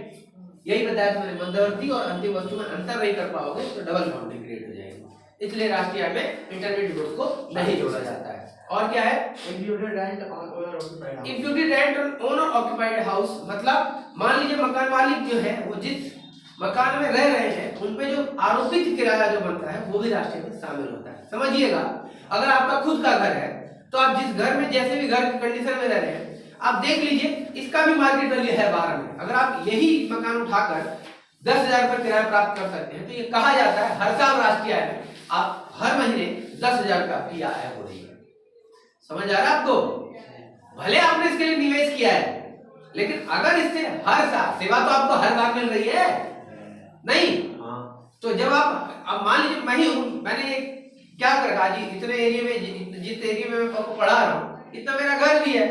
यही बताया था मैंने, मध्यवर्ती और अंतिम वस्तु में अंतर नहीं कर पाओगे तो डबल काउंटिंग क्रिएट हो जाएगी। इसलिए राष्ट्रीय आय में इंटरमीडिएट गुड्स को नहीं जोड़ा जाता है। और क्या है, imputed rent on owner occupied house. Imputed rent on owner occupied house मतलब मान लीजिए मकान मालिक जो है वो जिस मकान में रह रहे हैं उन पे जो आरोपित किराया जो बनता है वो भी राष्ट्रीय में शामिल होता है। समझिएगा, अगर आपका खुद का घर है तो आप जिस घर में जैसे भी घर की कंडीशन में रह रहे हैं, आप देख लीजिए इसका भी मार्केट वैल्यू है बाहर में। अगर आप यही मकान उठाकर 10,000 रुपये किराया प्राप्त कर सकते हैं, तो ये कहा जाता है हर साल राष्ट्रीय आय में आप हर महीने 10,000 रुपये आपकी आय हो रही है। समझ आ रहा है आपको? भले आपने इसके लिए निवेश किया है, लेकिन अगर इससे हर साल सेवा तो आपको हर बार मिल रही है नहीं। तो जब आप मान लीजिए मैं ही हूं, मैंने क्या कर रखा जी, इतने एरिया में जिस एरिया में मैं आपको पढ़ा रहा हूँ इतना मेरा घर भी है,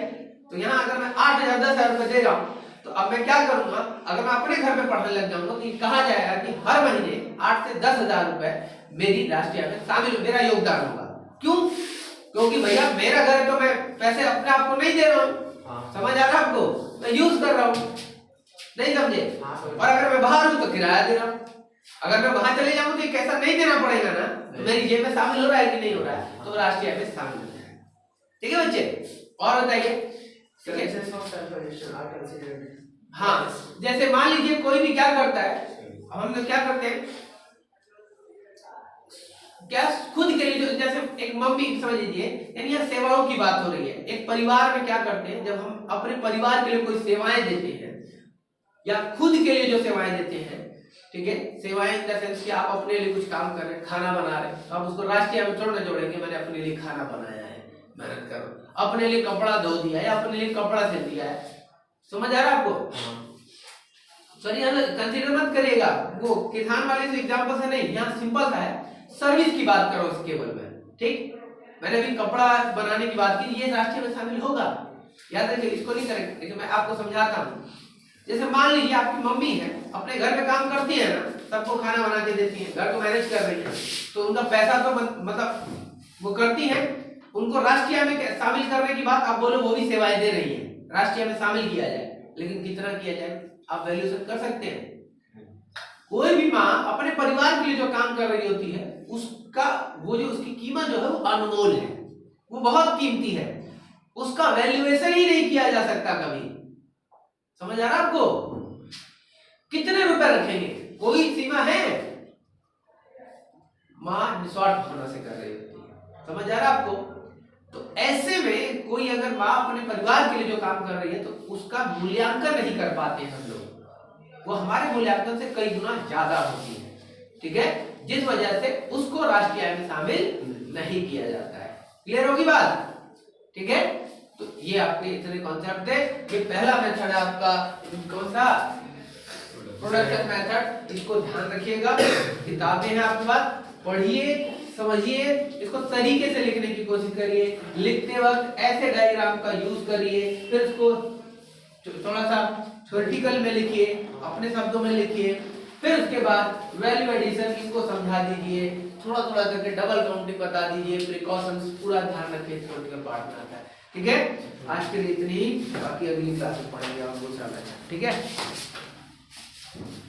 तो यहाँ अगर मैं 8,000 10,000 रुपये दे रहा हूँ, तो अब मैं क्या करूंगा, अगर मैं अपने घर में पढ़ने लग जाऊंगा तो ये कहा जाएगा कि हर महीने 8 से 10,000 रुपए मेरी राष्ट्रीय आय में शामिल, मेरा योगदान होगा। क्यों? क्योंकि भैया मेरा घर है तो मैं पैसे अपने आप को नहीं दे रहा हूँ। समझ आ रहा है आपको? मैं यूज कर रहा हूँ। नहीं समझे? हाँ, समझ। और अगर मैं बाहर हूँ तो किराया दे रहा हूँ। अगर मैं वहां चले जाऊँ तो एक ऐसा नहीं देना पड़ेगा ना, तो मेरी जेब में शामिल हो रहा है कि नहीं हो रहा है, तो राष्ट्रीय आय में शामिल होता है। ठीक है बच्चे, और बताइए। ठीक है, Expenses of self-addition are considered. हाँ, जैसे मान लीजिए कोई भी क्या करता है, हम लोग क्या करते हैं, क्या खुद के लिए, जो जैसे एक मम्मी समझ लीजिए, यानी यहाँ सेवाओं की बात हो रही है। एक परिवार में क्या करते हैं, जब हम अपने परिवार के लिए कोई सेवाएं देते हैं या खुद के लिए जो सेवाएं देते हैं, ठीक है, सेवाएं इन द सेंस कि आप अपने लिए कुछ काम कर रहे हैं, खाना बना रहे हैं, तो आप उसको राष्ट्रीय आय में थोड़ा ना जोड़ेंगे, मैंने अपने लिए खाना बनाया है, मेहनत करो, अपने लिए कपड़ा धो दिया है, अपने लिए कपड़ा सिल दिया है। समझ आ रहा है आपको? सॉरी, कंसीडर मत करिएगा, वो किसान वाले से एग्जांपल से नहीं, यहाँ सिंपल सा है, सर्विस की बात करो इस केवल में। ठीक, मैंने अभी कपड़ा बनाने की बात की, ये राष्ट्रीय में शामिल होगा, याद रखिए, इसको नहीं करेंगे। लेकिन मैं आपको समझाता हूँ, जैसे मान लीजिए आपकी मम्मी है, अपने घर में काम करती है ना, सबको खाना बना के देती है, घर को मैनेज कर रही है, तो उनका पैसा तो मतलब वो करती है, उनको राष्ट्रीय आय में शामिल करने की बात आप बोलो, वो भी सेवाएं दे रही है, राष्ट्रीय आय में शामिल किया जाए, लेकिन कितना किया जाए आप वैल्यूएशन कर सकते हैं। कोई भी माँ अपने परिवार के लिए जो काम कर रही होती है, उसका वो जो उसकी कीमत जो है वो अनमोल है, वो बहुत कीमती है, उसका वैल्यूएशन ही नहीं किया जा सकता कभी। समझ आ रहा आपको? कितने रुपए रखेंगे, कोई सीमा है? माँ निस्वार्थ भावना से कर रही होती है। समझ आ रहा आपको? तो ऐसे में कोई अगर माँ अपने परिवार के लिए जो काम कर रही है, तो उसका मूल्यांकन नहीं कर पाते हम लोग, वो हमारे मूल्यांकन से कई गुना ज्यादा होती है। ठीक है, जिस वजह से उसको राष्ट्रीय आय में शामिल नहीं किया जाता है। क्लियर होगी बात? ठीक है, तो ये आपके इतने कॉन्सेप्ट है। ये पहला मेथड है आपका, कौन सा? Production method. इसको ध्यान रखिएगा, किताबें हैं आपके पास, पढ़िए, समझिए, इसको तरीके से लिखने की कोशिश करिए, लिखते वक्त ऐसे डायग्राम का यूज करिए, फिर इसको थोड़ा सा वर्टिकल में लिखिए, अपने शब्दों में लिखिए, फिर उसके बाद वैल्यू एडिशन इसको समझा दीजिए, थोड़ा थोड़ा करके डबल काउंटिंग बता दीजिए, प्रिकॉशंस पूरा ध्यान रखिए, थ्योरेटिकल पार्ट में आता है। ठीक है, आज के लिए इतनी ही, बाकी अगली क्लास में पढ़ेंगे हम दूसरा मैथड। ठीक है।